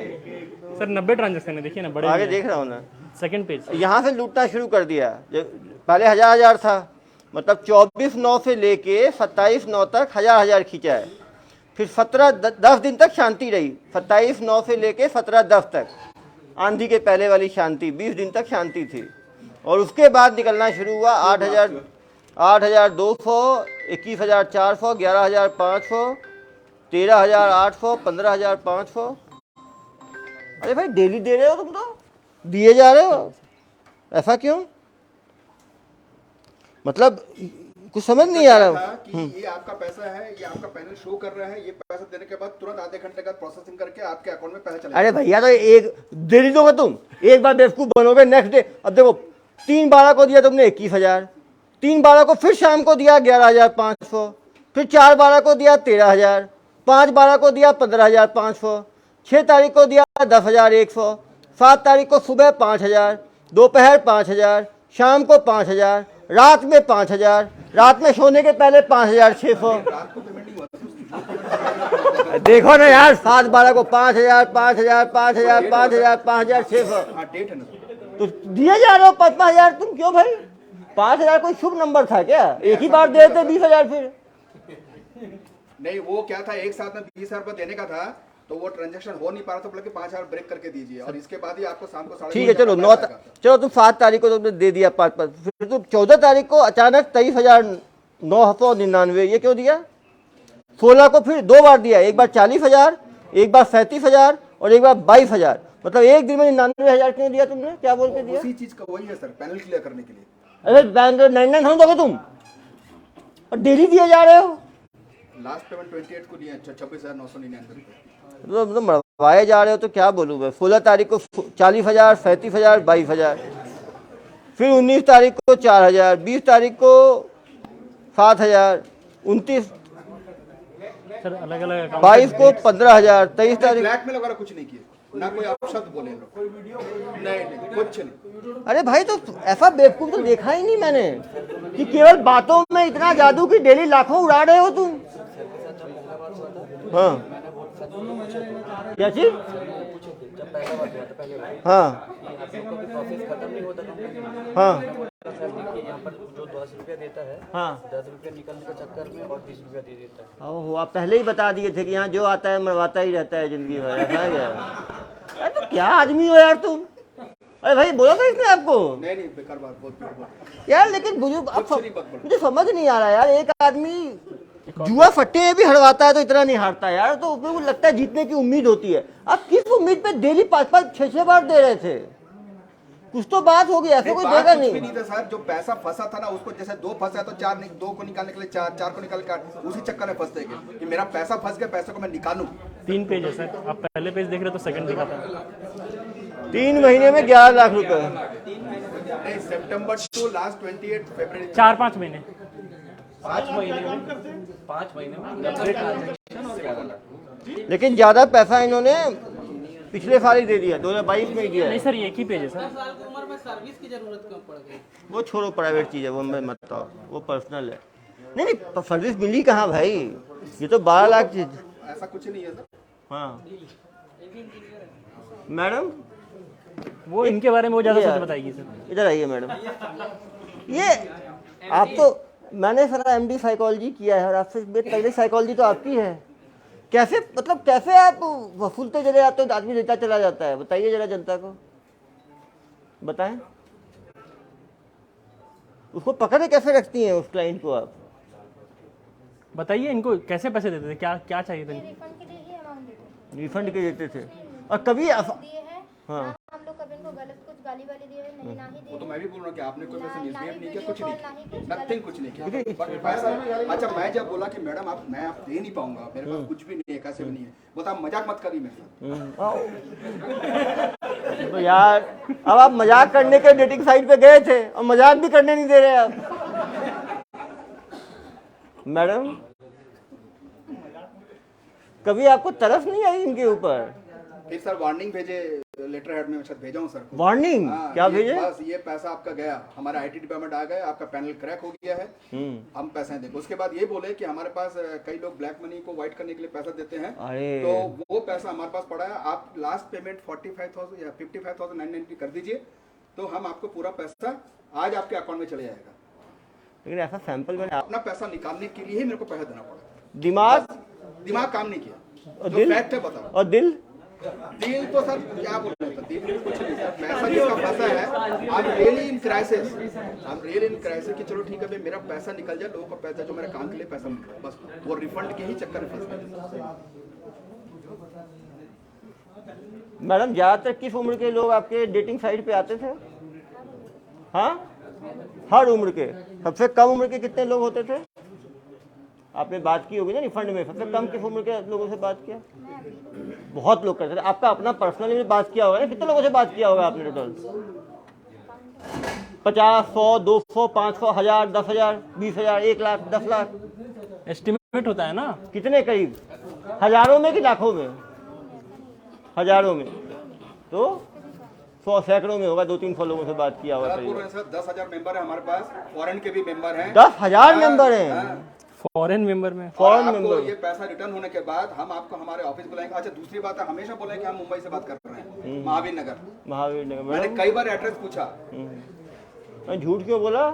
सर 90 ट्रांजैक्शन है, देखिए ना, बड़े आगे देख रहा हूँ ना। Second page. यहाँ से लूटना शुरू कर दिया। पहले 1000 था, मतलब 24/9 से लेके 27/9 तक 1000 खींचा है। फिर 10 दिन तक शांति रही। 27/9 से लेके 17/10 तक आंधी के पहले वाली शांति, 20 दिन तक शांति थी। और उसके बाद निकलना शुरू हुआ 8,200, 21,400, 11,500, 13,800, 15,500। अरे भाई डेली दे रहे हो तुम, तो दिए जा रहे हो, ऐसा क्यों? मतलब कुछ समझ नहीं आ रहा कि ये आपका पैसा है, ये आपका पैनल शो कर रहा है, ये पैसा देने के बाद तुरंत आधे घंटे का प्रोसेसिंग करके आपके अकाउंट में पैसा चलेगा। अरे भैया तो एक दे ही दोगे तुम, एक बार बेवकूफ बनोगे, नेक्स्ट डे। अब देखो 3/12 को दिया तुमने 21,000, 3/12 को फिर शाम को दिया 11,500, फिर 4/12 को दिया 13,000, 5/12 को दिया 15,500, 6 तारीख को दिया 10,100, 7 तारीख को सुबह 5,000, दोपहर 5,000, शाम को 5,000, रात में 5,000, रात में सोने के पहले 5,600। देखो ना यार, 7/12 को 5,000, 5,000, 5,000, 5,000, 5,600। डेट है ना तो दिए जा रहे हो 5,000 तुम, क्यों भाई? 5,000 कोई शुभ नंबर था क्या? एक ही बार दे देते 20,000 फिर। नहीं, वो क्या था, एक साथ में 20,000 रुपये देने का था, तो वो ट्रांजैक्शन हो नहीं पा रहा था, बोले कि 5,000 ब्रेक करके दीजिए और इसके बाद ही आपको शाम को 3:30 ठीक है चलो 9 चलो तुम 7 तारीख को तुमने दे दिया 5, फिर तुम 14 तारीख को अचानक 23,999, ये क्यों दिया? 16 को फिर 2 बार दिया, एक बार 40,000, एक बार 37,000 और एक बार 22,000। मतलब एक दिन में 99,000 क्यों दिया तुमने? क्या बोल के दिया? उसी चीज का वही है सर, पैनल क्लियर करने के लिए। अरे 99,000 दोगे तुम और डेली दिए जा रहे हो। लास्ट पेमेंट 28 को दिया 26,999 रुपये। मतलब मरवाए जा रहे हो तो क्या बोलूँ मैं। 16 तारीख को 40,000, 37,000, 22,000, फिर 19 तारीख को 4,000, 20 तारीख को 7,000, 29 सर अलग अलग 22 को 15,000, 23 तारीख। ब्लैकमेल वगैरह कुछ नहीं किए, ना कोई अपशब्द बोले लोग, नहीं कुछ नहीं। अरे भाई तो ऐसा बेवकूफ तो देखा ही नहीं मैंने कि केवल बातों में इतना जादू की डेली लाखों उड़ा रहे हो तुम। हाँ क्या चीज? जब पहला बार हुआ था, पहले बार हाँ आप लोग का भी प्रोसेस खत्म नहीं होता कंपनी में। हाँ सर देखिए यहाँ पर जो 10 रुपया देता है, हाँ 10 रुपया निकलने के चक्कर में और 20 रुपया दे देता है। ओहो, आप पहले ही बता दिए थे कि यहाँ जो आता है मरवाता ही रहता है जिंदगी भर। ऐसा है क्या? अरे तो क्या आदमी हो यार तुम। अरे भाई बोला था इसने आपको? नहीं बेकार बात बहुत यार लेकिन बुजुर्ग कुछ नहीं बात मुझे समझ नहीं आ रहा यार। एक आदमी जुआ फट्टे भी हरवाता है तो इतना नहीं हारता यार। तो उसमें को लगता है जीतने की उम्मीद होती है। आप किस उम्मीद पे डेली 5-5, 6-6 बार दे रहे थे? कुछ तो बात होगी, ऐसा कोई देगा कुछ भी नहीं। नहीं था सर। जो पैसा फंसा था ना, उसको जैसे 2 फंसा तो 4 2 को निकालने के लिए 4 को निकाल कर उसी चक्कर में फंसते गए कि मेरा पैसा फंस गया, पैसे को मैं निकालूं। 3 पेज है सर, आप पहले पेज देख रहे हो तो सेकंड दिखाता है। 3 महीने में 11 लाख रुपए। नहीं, सितंबर टू लास्ट 28 फरवरी 4-5 महीने 5 महीने में लेकिन ज्यादा पैसा इन्होंने पिछले साल ही दे दिया, 2022 में ही दिया है। नहीं सर, ये एक ही पेज है सर। साल की उम्र में सर्विस की जरूरत क्यों पड़ गई? वो छोड़ो, प्राइवेट चीज़ है, वो मैं मत बताओ, वो पर्सनल है। नहीं सर्विस मिली कहाँ भाई? ये तो 12 लाख चीज। ऐसा कुछ नहीं है सर। हाँ मैडम, वो इनके बारे में वो ज़्यादा सच बताएगी सर। इधर आइए मैडम। ये आप तो, मैंने सारा MD साइकोलॉजी किया है और आपसे पहले साइकोलॉजी तो आपकी है। कैसे मतलब कैसे आप वसूलते चले जाते हो, आदमी देता चला जाता है? बताइए जरा जनता को, बताएं। उसको पकड़े कैसे रखती हैं उस क्लाइंट को आप? बताइए इनको कैसे पैसे देते थे, क्या क्या चाहिए था? रिफंड के लिए ही अमाउंट देते हैं। रिफंड के देते थे? और कभी दिए हैं हाँ ना, हम लोग कभी इनको गलत कुछ गाली वाली दिए हैं, नहीं ना ही दिए वो तो हैं। मैं भी बोल रहा हूँ कि आपने कोई वैसे ना मिसबिहेव ही नहीं किया, वीडियो कुछ कॉल, नहीं ना ही कुछ किया, नथिंग, कुछ नहीं किया। बट पैसा, अच्छा मैं जब बोला कि मैडम आप मैं आप दे नहीं पाऊंगा, मेरे पास कुछ भी नहीं है, कैसे भी नहीं है, बोलता मजाक मत करिए मेरे साथ। तो यार अब आप मजाक करने के डेटिंग साइट पे गए थे और मजाक भी करने नहीं दे रहे आप। मैडम कभी आपको तरस नहीं आई इनके ऊपर? फिर सर वार्निंग भेजे, लेटर हेड में शायद भेजा हूँ सर को। वार्निंग क्या ये भेजे? बस ये पैसा आपका गया, हमारा IT डिपार्टमेंट आ गया, आपका पैनल क्रैक हो गया है, हम पैसे देंगे। उसके बाद ये बोले कि हमारे पास कई लोग ब्लैक मनी को वाइट करने के लिए पैसा देते हैं, अरे तो वो पैसा हमारे पास पड़ा है, आप लास्ट पेमेंट 45,000 या 55,990 कर दीजिए, तो हम आपको पूरा पैसा आज आपके अकाउंट में चले जाएगा। लेकिन ऐसा सैंपल मैंने अपना पैसा निकालने के लिए ही मेरे को पैसा देना पड़ा। दिमाग काम नहीं किया, और जो दिल फैक्ट है बताओ। और दिल तो सर क्या बोल रहे हैं, दिल कुछ नहीं सर, पैसा जिसका फंसा है, आप रियली इन क्राइसिस, हम रियली इन क्राइसिस कि चलो ठीक है भाई मेरा पैसा निकल जाए, लोगों का पैसा जो मेरे काम के लिए पैसा मिल जाए, बस वो रिफंड के ही चक्कर में फंस गए। मैडम ज्यादातर किस उम्र के लोग आपके डेटिंग साइट पे आते थे? हाँ हर उम्र के। सबसे कम उम्र के कितने लोग होते थे? आपने बात की होगी ना रिफंड में, सबसे कम किस उम्र के लोगों से बात किया? बहुत लोग करते थे। आपका अपना पर्सनली में बात किया होगा ना, कितने लोगों से बात किया होगा आपने टोटल? 50, 100, 200, 500, 1000, 10,000, 20,000, 1 लाख, 10 लाख? एस्टिमेट होता है ना। कितने करीब? हजारों में कि लाखों में? हजारों में। तो 100 सैकड़ों में होगा, 200-300 लोगों से बात किया होगा करीब। सर 10,000 मेंबर है हमारे पास, फॉरेन के भी मेंबर हैं। 10,000 मेंबर हैं? फॉरेन मेंबर में फॉरेन आपको मेंबर। ये पैसा रिटर्न होने के बाद हम आपको हमारे ऑफिस बुलाएंगे। अच्छा दूसरी बात है, हमेशा बोले कि हम मुंबई से बात कर रहे हैं, महावीर नगर। महावीर नगर। मैंने कई बार एड्रेस पूछा, झूठ क्यों बोला?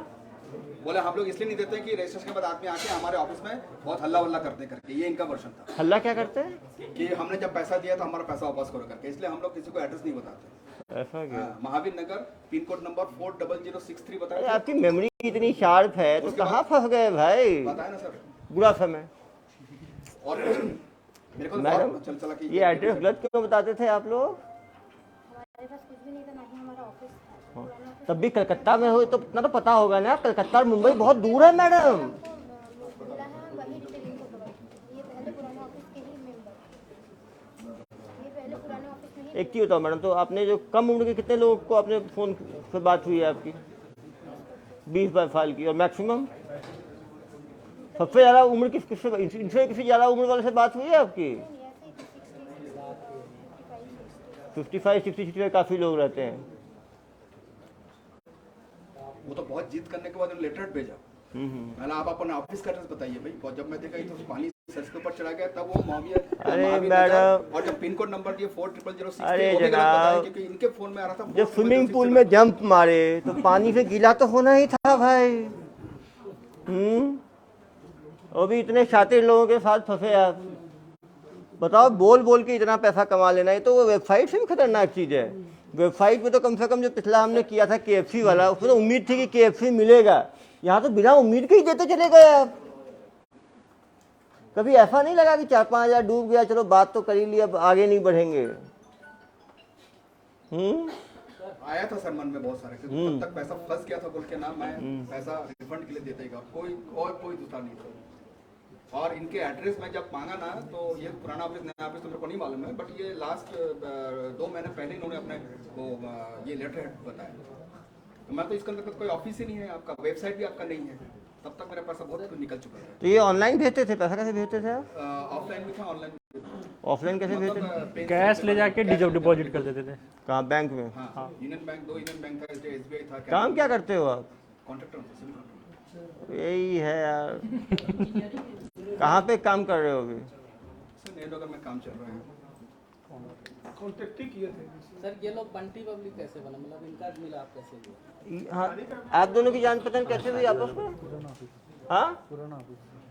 बोले हम लोग इसलिए नहीं देते कि रजिस्ट्रेशन के बाद आदमी आके हमारे ऑफिस में बहुत हल्ला वल्ला करते करके, ये इनका वर्षन था। हल्ला क्या करते हैं? कि हमने जब पैसा दिया तो हमारा पैसा वापस करो करके, इसलिए हम लोग किसी को एड्रेस नहीं बताते। ऐसा क्या? महावीर नगर, पिन कोड नंबर 40063 अरे बताया। आपकी मेमोरी इतनी शार्प है तो कहाँ फंस गए भाई? बताया ना सर। बुरा समय। और मेरे को मैडम, चल चला कि ये एड्रेस गलत क्यों बताते थे आप लोग? हमारे पास कुछ भी नहीं था, ना ही हमारा ऑफिस था। पुराना ऑफिस तब भी कलकत्ता में हो तो इतना तो पता होगा ना, कलकत्ता और मुंबई बहुत दूर है मैडम। को मिला है, वही डिटेल इनको प्रोवाइड की। ये पहले पुराने ऑफिस के ही मेंबर, ये पहले पुराने ऑफिस में ही। एक चीज बताओ मैडम, तो आपने जो कम उम्र के कितने लोगों को अपने फोन से बात हुई है आपकी? 20 साल की। और मैक्सिमम सबसे ज्यादा उम्र किससे, इनसे किसी ज्यादा उम्र वाले से बात हुई है आपकी? 55, 60 काफी लोग रहते हैं। वो तो बहुत जिद करने के बाद लेटर भेजा। मैंने आप अपना ऑफिस का एड्रेस बताइए भाई। और जब मैं देखा तो पानी सर के ऊपर चढ़ा गया, तब वो अरे मैडम, और जब पिन कोड नंबर दिए 400006, अरे वो भी गलत जनाब, बताया क्योंकि इनके फोन में आ रहा था। जब स्विमिंग पूल में जंप मारे तो पानी से गीला तो होना ही था भाई। और भी इतने शातिर लोगों के साथ फंसे आप। बताओ, बोल बोल के इतना पैसा कमा लेना, ये तो वो वेबसाइट से भी खतरनाक चीज़ है। वेबसाइट पे तो कम से कम जो पिछला हमने किया था KFC वाला, उसमें तो उम्मीद थी कि KFC मिलेगा। यहाँ तो बिना उम्मीद के ही देते चले गए आप। कभी ऐसा नहीं लगा कि 4-5 हज़ार डूब गया, चलो बात तो कर ही ली, अब आगे नहीं बढ़ेंगे। आया था सर मन में बहुत सारे, तब तक पैसा फंस गया था बोल के ना, मैं पैसा रिफंड के लिए देता ही कोई दूसरा नहीं था। और इनके एड्रेस में जब मांगा ना, तो ये पुराना ऑफिस नया ऑफिस तो मेरे को नहीं मालूम है, बट ये लास्ट 2 महीने पहले इन्होंने अपने वो ये लेटर हेड बताया। तो मैं तो इसके अंदर कोई ऑफिस ही नहीं है आपका, वेबसाइट भी आपका नहीं है, तब तक मेरा पैसा बहुत निकल चुका है। तो ये ऑनलाइन भेजते थे, पैसा कैसे भेजते थे आप? ऑफलाइन भी था, ऑनलाइन। ऑफलाइन कैसे भेजते थे? कैश ले जाके डिपॉजिट कर देते थे। कहाँ, बैंक में? हाँ, यूनियन बैंक, 2 यूनियन बैंक था, SBI था। काम क्या करते हो आप? कॉन्ट्रैक्टर। यही है यार। कहाँ पे काम कर रहे हो अभी? सर नेटवर्क में काम चल रहा है। कॉन्टेक्ट ही किए थे। सर ये लोग बंटी पब्लिक कैसे बना, मतलब इनका मिला आप कैसे हुआ? हाँ, आप दोनों की जान पहचान कैसे हुई आपस में? हाँ,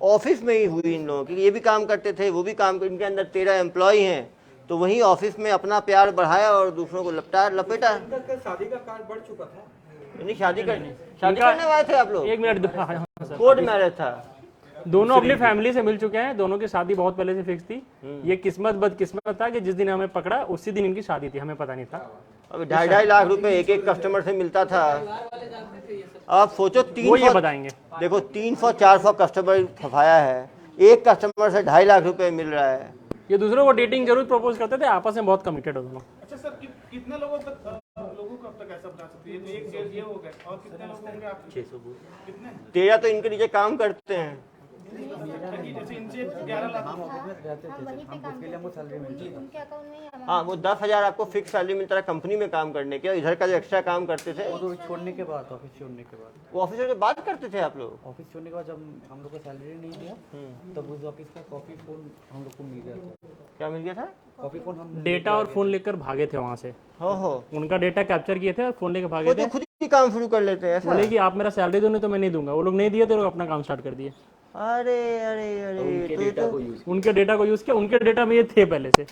ऑफिस में ही हुई इन लोगों की। ये भी काम करते थे, वो भी काम, इनके अंदर 13 एम्प्लॉय हैं, तो वहीं ऑफिस में अपना प्यार बढ़ाया और दूसरों को लपेटा। शादी का कार्ड बढ़ चुका था। नहीं, शादी करने वाले थे आप लोग? 1 मिनट। कोर्ट मैरिज था। दोनों अपनी फैमिली से मिल चुके हैं, दोनों की शादी बहुत पहले से फिक्स थी। ये किस्मत बदकिस्मत था कि जिस दिन हमें पकड़ा उसी दिन इनकी शादी थी, हमें पता नहीं था। अभी 2.5 लाख रुपए एक कस्टमर से मिलता था। आप सोचो, वो ये बताएंगे। देखो 300-400 कस्टमर फंसाया है, एक कस्टमर से 2.5 लाख रुपए मिल रहा है। ये दूसरों को डेटिंग जरूर प्रपोज करते थे, आपस में बहुत कमिटेड हो दोनों। अच्छा सर, कितने लोगों को अब तक ऐसा बना सकते हैं? एक जेल ये हो गए, और कितने लोग होंगे आप? 600 कितने? 13 तो इनके नीचे काम करते हैं। जैसे इनसे 11 लाख हम वहीं पे काम करते थे, उनके अकाउंट में ही amount हाँ, वो 10,000 आपको फिक्स सैलरी मिलता है कंपनी में काम करने के, और इधर का जो एक्स्ट्रा काम करते थे वो तो छोड़ने के बाद, ऑफिस छोड़ने के बाद, वो ऑफिसर से बात करते थे आप लोग? ऑफिस छोड़ने के बाद जब हम लोग को सैलरी नहीं दिया, तब उस ऑफिस का कॉपी फोन हम लोग को मिल गया था। क्या मिल गया था? कॉपी फोन हम डेटा और फोन लेकर भागे थे वहाँ से। हो उनका डेटा कैप्चर किए थे और फोन लेकर भागे वो थे। तो खुद ही काम शुरू कर लेते हैं ऐसा? बोले कि आप मेरा सैलरी दो, नहीं तो मैं नहीं दूंगा। वो लोग नहीं दिए तो लोग अपना काम स्टार्ट कर दिए। अरे अरे अरे, उनके डेटा को यूज उनके डेटा को यूज किया, उनके डेटा में ये थे पहले से।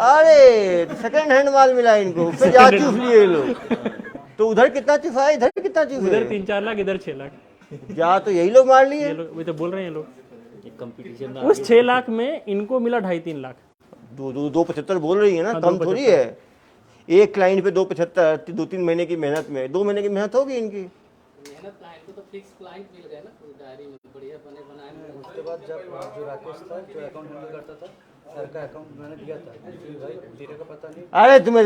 अरे सेकंड हैंड माल मिला इनको, फिर जा चूस लिए लोग। तो उधर कितना चूसा है, इधर कितना चूसा उधर है? 3-4 लाख, इधर 6 लाख। जा तो यही लोग मार लिए। ये लोग वही तो बोल रहे हैं ये लोग। एक कंपटीशन में उस 6 लाख में इनको मिला 2.5-3 लाख। 275 बोल रही है ना, हाँ, कम 275 थोड़ी है। एक क्लाइंट पे 275, 2-3 महीने की मेहनत में 2 महीने की मेहनत होगी इनकी। मेहनत क्लाइंट को तो फिक्स क्लाइंट मिल गए ना, डायरी में बढ़िया बने बनाए। उसके बाद जब जो राकेश था, जो अकाउंट हैंडल करता था, सर का अकाउंट मैंने दिया था, भाई तेरे का पता नहीं। अरे तुम्हें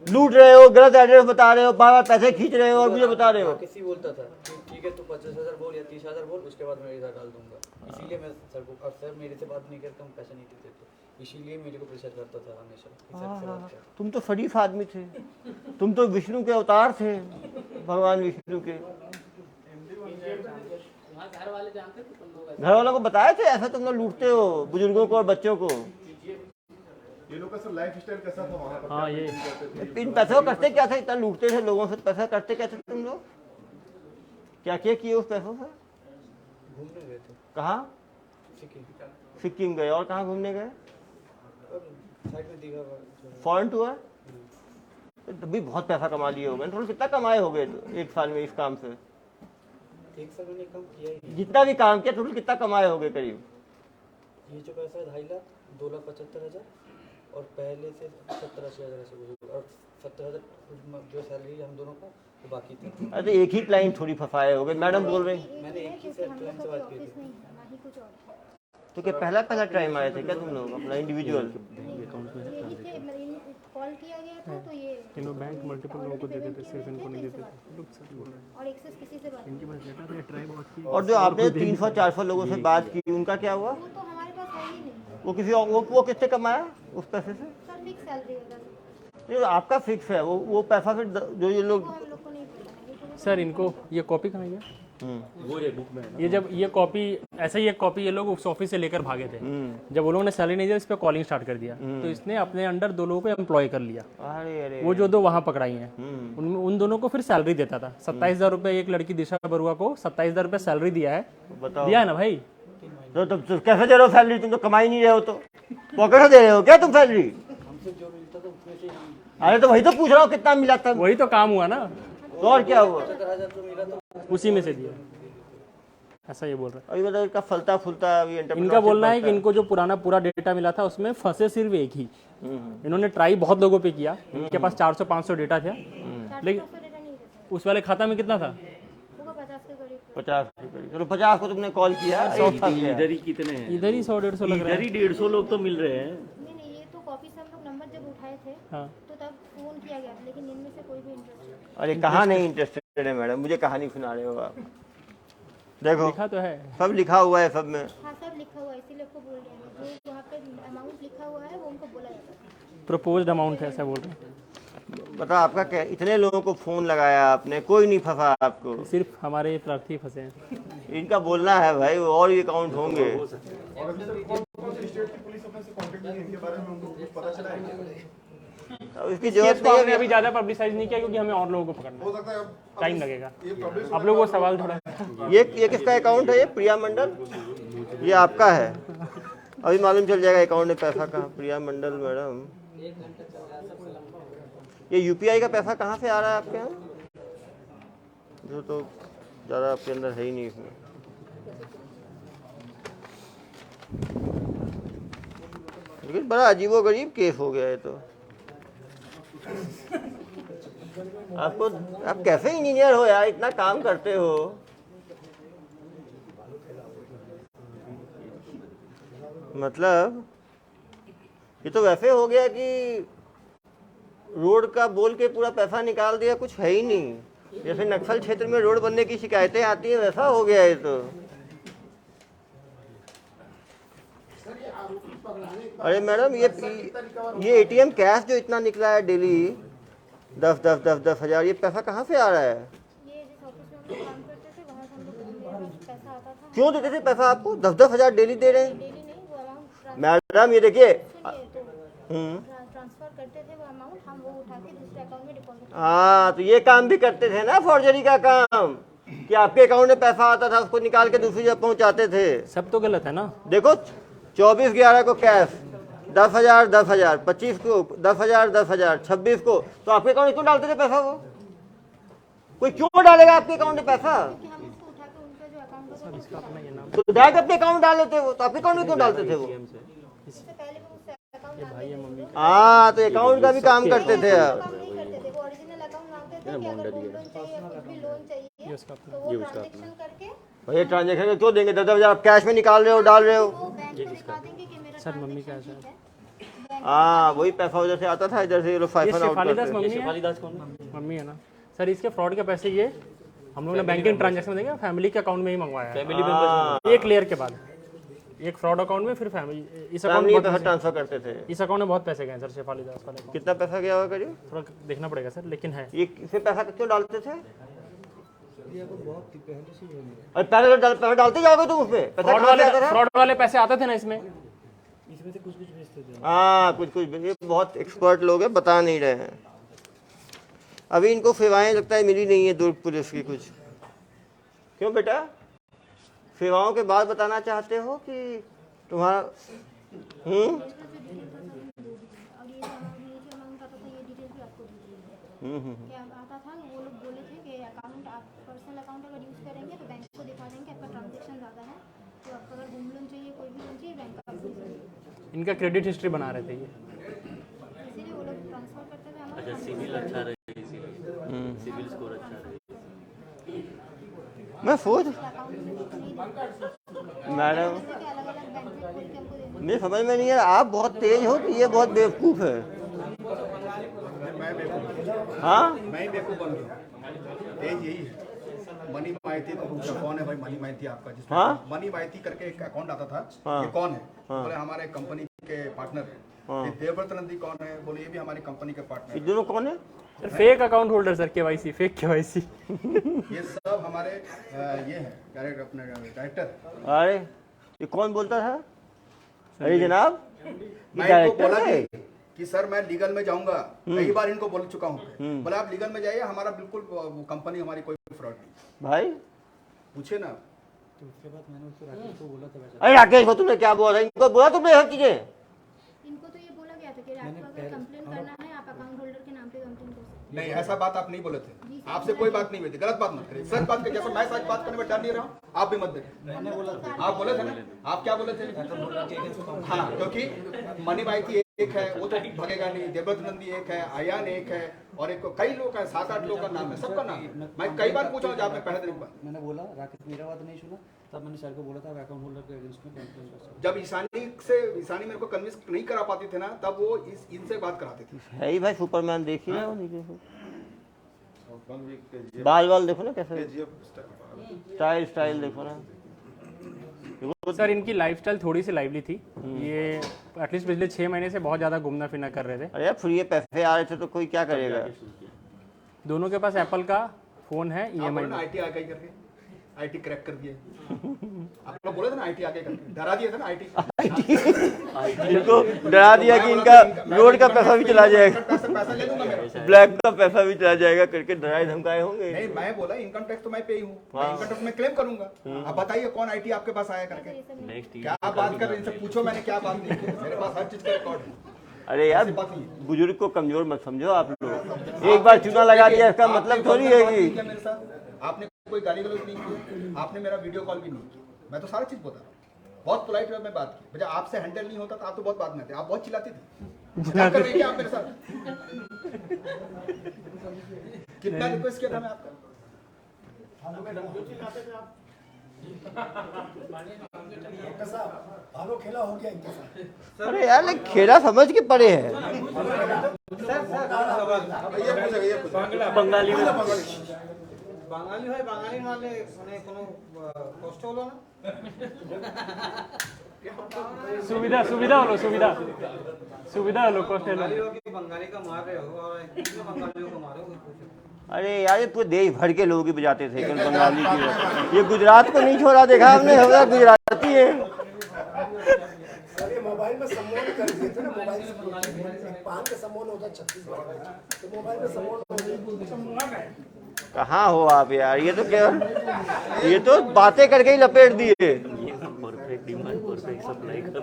लूट रहे हो, गलत एड्रेस बता रहे हो, बार-बार पैसे खींच रहे हो और मुझे बता रहे हो। किसी बोलता था कि ठीक है तू 25,000 बोल या 30,000 बोल, उसके बाद मैं इधर डाल दूंगा। इसीलिए मैं सर को, अब सर मेरे से बात नहीं करता, हम पैसे नहीं देते थे, इसीलिए मेरे को प्रेशर करता था हमेशा कि सर से बात कर। तुम तो शरीफ आदमी थे, तुम तो विष्णु के अवतार थे, भगवान विष्णु के। घर वाले जानते थे तुम लोग? घर वालों को बताया थे ऐसा तुम लोग लूटते हो बुजुर्गों को और बच्चों को? ये लोग का सर लाइफ स्टाइल कैसा था वहाँ पर? हाँ, ये इन पैसों को करते क्या थे? इतना लूटते थे लोगों से, पैसा करते क्या थे तुम लोग? क्या क्या किए उस पैसों से? घूमने गए थे कहाँ? सिक्किम गए। और कहाँ घूमने गए? साइड में दीघा फॉरेन टूर? तभी बहुत पैसा कमा लिए होंगे। थोड़ा कितना कमाए होंगे एक साल में इस काम से? एक साल मैंने काम किया ही। जितना भी काम किया थोड़ा कितना कमाए होंगे करीब? ये जो पैसा है 2.5 लाख 2,75,000 और पहले से 70-80 हज़ार ऐसे कुछ और 70,000 जो सैलरी हम दोनों का वो बाकी था। अरे एक ही क्लाइंट थोड़ी फंसाए हो गए, मैडम बोल रहे हैं। मैंने एक ही क्लाइंट से बात की थी। नहीं है ना ही कुछ और है। तो क्या पहला टाइम आए थे क्या तुम लोग अपना इंडिविजुअल? यही थे कॉल किया गया था तो ये इन्होंने बैंक मल्टीपल लोगों को देते थे, सिर्फ इनको नहीं देते थे। और एक्सेस किसी से बात नहीं। और जो आपने 300-400 लोगों से बात की उनका क्या हुआ? वो तो हमारे पास है ही नहीं वो किसी और वो किससे कमाया उस पैसे से? सर, फिक्स सैलरी होगा ये आपका फिक्स है, वो पैसा फिर जो ये लोग। वो हम लोग को नहीं पता है। सर इनको ये कॉपी कहाँ है? वो ये बुक में ये जब ये कॉपी ऐसे ही एक कॉपी ये लोग उस ऑफिस से लेकर भागे थे। जब वो लोगों ने सैलरी नहीं दिया इस पर कॉलिंग स्टार्ट कर दिया, तो इसने अपने अंडर 2 लोगों को एम्प्लॉय कर लिया। अरे वो जो 2 वहाँ पकड़ाई हैं उन दोनों को फिर सैलरी देता था 27,000 रुपये। एक लड़की दिशा बरुआ को 27,000 रुपये सैलरी दिया है। दिया है ना भाई? तो कैसे दे रहे हो सैलरी? तुम तो कमा ही नहीं रहे हो, तो पॉकेट से दे रहे हो क्या तुम सैलरी? हमसे जो मिलता था उसमें से अरे तो वही तो पूछ रहा हूँ कितना मिला था? वही तो काम हुआ ना। तो और क्या हुआ? 75,000 जो मिला था उसी में से दिया, ऐसा ये बोल रहा अभी मतलब इनका फलता फुलता अभी है। इनका बोलना है कि इनको जो पुराना पूरा डेटा मिला था उसमें फंसे सिर्फ एक ही। इन्होंने ट्राई बहुत लोगों पे किया, इनके पास 400-500 डेटा था, लेकिन उस वाले खाता में कितना था? 50 के करीब। चलो 50 को तुमने कॉल किया, इधर ही कितने हैं? इधर ही 100-150 लग रहा इधर है। ही 150 लोग तो मिल रहे हैं। नहीं, ये तो कॉपी से हम लोग नंबर जब उठाए थे हाँ। तो तब फोन किया गया, लेकिन इनमें से कोई भी इंटरेस्ट अरे कहाँ नहीं इंटरेस्टेड है मैडम, मुझे कहानी सुना रहे हो आप? देखो लिखा तो है, सब लिखा हुआ है सब में। हाँ सब लिखा हुआ है, इसीलिए आपको बोल रहे हैं जो वहाँ पे अमाउंट लिखा हुआ है वो उनको बोला जाता है। प्रपोज्ड अमाउंट है ऐसा बोल रहे हैं। बता आपका क्या, इतने लोगों को फोन लगाया आपने, कोई नहीं फंसा आपको? सिर्फ हमारे प्रार्थी फंसे हैं। इनका बोलना है भाई और भी अकाउंट होंगे। और अभी तक कौन सी स्टेट की पुलिस अपने से कांटेक्ट नहीं है, इनके बारे में हमको कुछ पता चला है क्या? अब इसकी केस जरूरत को नहीं हमने है अभी ज़्यादा पब्लिसाइज नहीं किया क्योंकि हमें और लोगों को पकड़ना हो है, सकता है टाइम लगेगा। ये पब्लिश आप लोगों को सवाल थोड़ा ये किसका अकाउंट है? ये प्रिया मंडल, ये आपका है? अभी मालूम चल जाएगा अकाउंट में पैसा कहाँ। प्रिया मंडल मैडम, ये यूपीआई का पैसा कहाँ से आ रहा है आपके यहाँ? जो तो ज़्यादा आपके अंदर है ही नहीं इसमें। लेकिन बड़ा अजीबोगरीब केस हो गया है। तो आप कैसे इंजीनियर हो यार, इतना काम करते हो? मतलब ये तो वैसे हो गया कि रोड का बोल के पूरा पैसा निकाल दिया, कुछ है ही नहीं। जैसे नक्सल क्षेत्र में रोड बनने की शिकायतें आती हैं वैसा हो गया है। तो अरे मैडम ये एटीएम कैश जो इतना निकला है डेली 10 हज़ार, ये पैसा कहाँ से आ रहा है? ये जिस ऑफिस में हम लोग काम करते थे वहाँ से हम लोग पैसा आता था। क्यों देते थे पैसा आपको? 10 हज़ार डेली दे रहे हैं डेली नहीं, वो अमाउंट मैडम। ये देखिए ट्रांसफर करते थे वो अमाउंट, हम वो उठा के दूसरे अकाउंट में डिपॉजिट। हाँ, तो ये काम भी करते थे ना, फॉर्जरी का काम, कि आपके अकाउंट में पैसा आता था उसको निकाल के दूसरी जगह पहुंचाते थे। सब तो गलत है ना। देखो 24/11 को कैश 10,000 10,000, 25 को 10,000 10,000, 26 को। तो आपके अकाउंट में क्यों डालते थे पैसा? वो कोई क्यों डालेगा आपके अकाउंट में पैसा? कि हम उसको उठा के उनका जो अकाउंट होगा इसका अपना ये नाम तो डायरेक्ट अपने अकाउंट डाल लेते वो, तो आपके अकाउंट में क्यों डालते थे वो? उससे पहले वो उससे अकाउंट डालते थे। हाँ, तो अकाउंट का भी काम करते थे आप। काम नहीं करते थे, वो ओरिजिनल अकाउंट मांगते थे कि अगर होम लोन चाहिए या कुछ भी लोन चाहिए तो वो ट्रांजैक्शन करके भैया ट्रांजेक्शन क्यों देंगे? 10,000 आप कैश में निकाल रहे हो, डाल रहे हो। वो बैंक को दिखा देंगे कि मेरा सर मम्मी का transaction ठीक है। हाँ, वही पैसा उधर से आता था, इधर से ये लोग ये साइफन आउट शेफाली दास करते मम्मी है। शेफाली दास कौन? मम्मी है ना सर। इसके फ्रॉड के पैसे ये हम लोगों ने बैंकिंग ट्रांजैक्शन देंगे फैमिली के अकाउंट में ही मंगवाया है। फैमिली मेंबर्स एक लेयर के बाद एक फ्रॉड अकाउंट में, फिर फैमिली। इस अकाउंट फैमिली में पैसा ट्रांसफर करते थे। इस अकाउंट में बहुत पैसे गए सर शेफाली दास वाले अकाउंट। कितना पैसा गया होगा करीब? थोड़ा देखना पड़ेगा सर, लेकिन है। ये इसे पैसा क्यों डालते थे? ये तो बहुत पहले से ही है। और पैसा डालते जाओगे तुम उसमें? पैसा कहाँ से आता था? फ्रॉड वाले पैसे आते थे ना इसमें। इसमें से कुछ भेजते थे। हाँ, कुछ ये बहुत एक्सपर्ट लोग हैं, बता नहीं रहे हैं। अभी इनको सेवाएं लगता है मिली नहीं है दुर्ग पुलिस की कुछ। क्यों बेटा, सेवाओं के बाद बताना चाहते हो कि तुम्हारा और ये जो अमाउंट आता था ये डिटेल भी आपको दी गई है। क्या आता था, वो लोग बोले थे कि अकाउंट आप पर्सनल अकाउंट अगर यूज़ करेंगे तो बैंक को दिखा देंगे आपका ट्रांजैक्शन ज़्यादा है, तो आपको अगर होम लोन चाहिए कोई भी लोन चाहिए बैंक आपको इनका क्रेडिट हिस्ट्री बना रहे थे ये। इसीलिए वो लोग ट्रांसफर करते थे हमारे अच्छा सिविल अच्छा रहे इसीलिए सिविल स्कोर अच्छा रहे। मैं सोच अकाउंट में नहीं मैडम देते, अलग अलग बैंक में खोल के हमको देना। मुझे समझ में नहीं है, आप बहुत तेज हो कि ये बहुत बेवकूफ़ है। मैं बेवकूफ़, हाँ मैं ही बेवकूफ़ बन गया। तेज यही है। मनी माइती तो पूछा कौन है भाई मनी माइती आपका, जिसमें हाँ? मनी माइती करके एक अकाउंट आता था। हाँ। ये कौन है? हाँ। बोले हमारे कंपनी के पार्टनर है। हाँ। ये देवव्रत नंदी कौन है? बोले ये भी हमारी कंपनी के पार्टनर ये है। दोनों कौन है? Sir fake account holder sir, KYC fake KYC. ये सब हमारे ये हैं डायरेक्टर, अपने डायरेक्टर। अरे ये कौन बोलता था? अरे जनाब ये मैं इनको डायरेक्टर बोला है। कि सर मैं लीगल में जाऊंगा, कई बार इनको बोल चुका हूँ। बोला आप लीगल में जाइए, हमारा बिल्कुल कंपनी हमारी कोई फ्रॉड नहीं। भाई पूछे ना। तो उसके बाद मैंने उसको राकेश को बोला था वैसे। अरे राकेश को तुमने क्या बोला था? इनको बोला तुमने ये सब चीजें? इनको तो ये बोला गया था कि आपको अगर कंप्लेन करना है आप अकाउंट होल्डर के नाम पे कंप्लेन कर सकते नहीं, ऐसा बात आप नहीं बोले थे। आपसे कोई बात नहीं हुई थी, गलत बात मत करिए। सच बात करिए, जैसे मैं सच बात करने में डर नहीं रहा हूँ, आप भी मत देखिए। आप बोले थे ना, आप क्या बोले थे? हाँ, क्योंकि मनी माइती एक है, वो तो भगेगा नहीं। देवव्रत नंदी एक है, अयान एक है, और एक कई लोग हैं, 7-8 लोग का नाम है, सबका नाम है। मैं कई बार पूछा हूँ आपने पहले दिन पर। मैंने बोला राकेश मेरा बात नहीं सुना, तब मैंने सर को बोला था अकाउंट होल्डर के अगेंस्ट में कंप्लेन कर सकते। जब ईशानी मेरे को कन्विंस नहीं करा पाती थे ना, तब वो इनसे बात कराती थी। है ही भाई सुपरमैन, देखिए ना वो नीचे से। बाल देखो ना कैसे, स्टाइल देखो ना। सर इनकी लाइफस्टाइल थोड़ी सी लाइवली थी। ये एटलीस्ट पिछले 6 महीने से बहुत ज़्यादा घूमना फिरना कर रहे थे। अरे यार फ्री पैसे आ रहे थे तो कोई क्या करेगा। दोनों के पास एप्पल का फ़ोन है EMI में। आईटी आ गई करके, आईटी क्रैक कर दिए। आप लोग बोले थे ना आईटी आगे करके, डरा दिया था ना आईटी। इनको डरा दिया कि इनका रोड का पैसा भी चला जाएगा, पैसा ले लूंगा मेरा। ब्लैक का पैसा भी चला जाएगा करके डराए धमकाए होंगे। नहीं, मैं बोला इनकम टैक्स तो मैं पे ही हूँ, इनकम टैक्स मैं क्लेम करूंगा। अब बताइए कौन आईटी आपके पास आया करके? नेक्स्ट क्या आप बात कर रहे हैं? इनसे पूछो मैंने क्या बात नहीं की। मेरे पास हर चीज का रिकॉर्ड है। अरे यार बुजुर्ग को कमजोर मत समझो आप लोग। एक बार चूना लगा दिया इसका मतलब थोड़ी है कि मेरे साथ आपने कोई गाली गलौज नहीं की, आपने मेरा वीडियो कॉल भी नहीं किया। मैं तो सारी चीज बता रहा हूँ, बहुत पोलाइट वे में बात की। जब आपसे हैंडल नहीं होता तो आप तो बहुत बाद में थे, आप बहुत चिल्लाती थी। क्या कर रही थी आप मेरे साथ? कितना रिक्वेस्ट किया था मैं आपका? अरे यार लेकिन खेला समझ के पड़े है। बंगाली में বাঙালি হয় বাঙালি নালে মানে কোনো কষ্ট হলো না सुविधा हलो कॉस्ट बंगाली हो कि बंगाली का मार रहे हो और कितने बंगालियों को मारो अरे यार ये पूरे देश भर के लोग ही बजाते थे केवल बंगाली की। ये गुजरात को नहीं छोड़ा, देखा हमने, होगा गुजराती है। मोबाइल में सम्मोहन कर दिए थे ना, मोबाइल से पान का सम्मोहन होता है छत्तीसगढ़ में, तो मोबाइल में सम्मोहन कहाँ हो आप यार? ये तो केवल ये तो बातें करके ही लपेट दिए। परफेक्ट डिमांड परफेक्ट सप्लाई का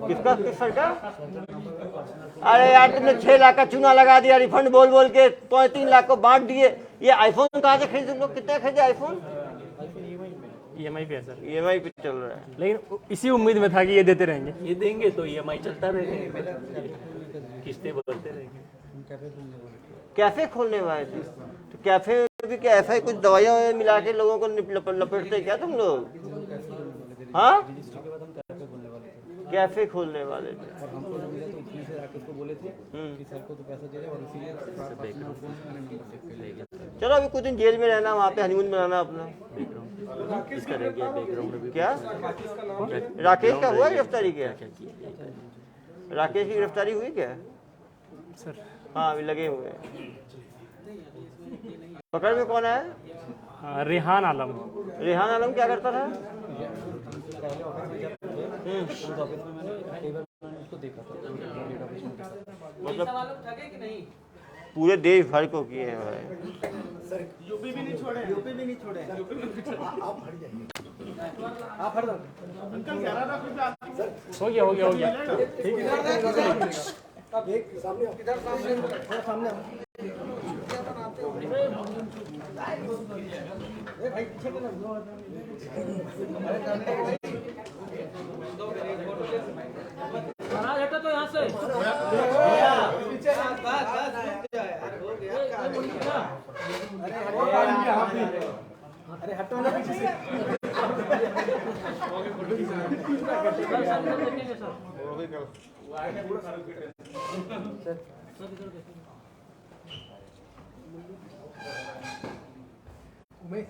किसका किस सर का? अरे यार तुमने 6 लाख का चूना लगा दिया रिफंड बोल बोल के, 3 लाख को बांट दिए। ये आईफोन कहाँ से खरीदे तुम लोग? कितने खरीदे आईफोन? EMI पे है सर, EMI पे चल रहा है। लेकिन इसी उम्मीद में था कि ये देते रहेंगे। ये देंगे तो EMI चलता रहेगा, किस्तें बढ़ते रहेंगे। कैफे खोलने वाले थे तो कैफे भी क्या ऐसा ही कुछ दवाइयाँ मिला के लोगों को लपेटते क्या तुम लोग? हाँ कैफे खोलने वाले थे। और हमको जो मिला तो उसमें से राकेश को बोले थे कि सर को तो पैसा दे रहे और इसीलिए चलो अभी कुछ दिन जेल में रहना, वहाँ पे हनीमून बनाना अपना। इसका रह गया बैकग्राउंड में क्या राकेश का हुआ गिरफ्तारी? क्या राकेश की गिरफ्तारी हुई क्या सर? हाँ अभी लगे हुए हैं। पकड़ में कौन है? रेहान आलम। रेहान आलम क्या करता था? ऑफिस में मैंने कई बार उसको देखा था। मतलब पूरे देश भर को किए हैं भाई। यूपी भी नहीं छोड़े, आप हट जाइए, आप हट जाओ। अंकल 11 लाख रुपया हो गया ठीक है। एक सामने इधर सामने भाई पीछे अरे हटो ना पीछे से। उमेश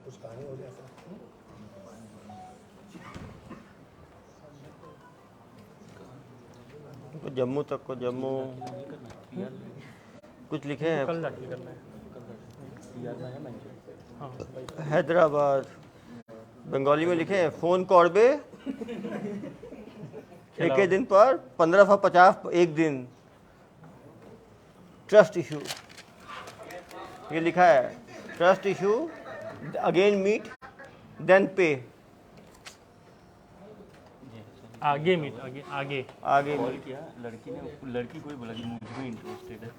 कुछ कहानी हो जाए सर। जम्मू तक को जम्मू कुछ लिखे हैं कल जाके करना है। हैदराबाद बंगाली में लिखे हैं फ़ोन कॉर्बे एक ही दिन पर 1550 एक दिन ट्रस्ट इशू ये लिखा है trust issue again meet then पे आगे मीट आगे आगे आगे कॉल किया लड़की को ही बोला कि मुझे इंटरेस्टेड है।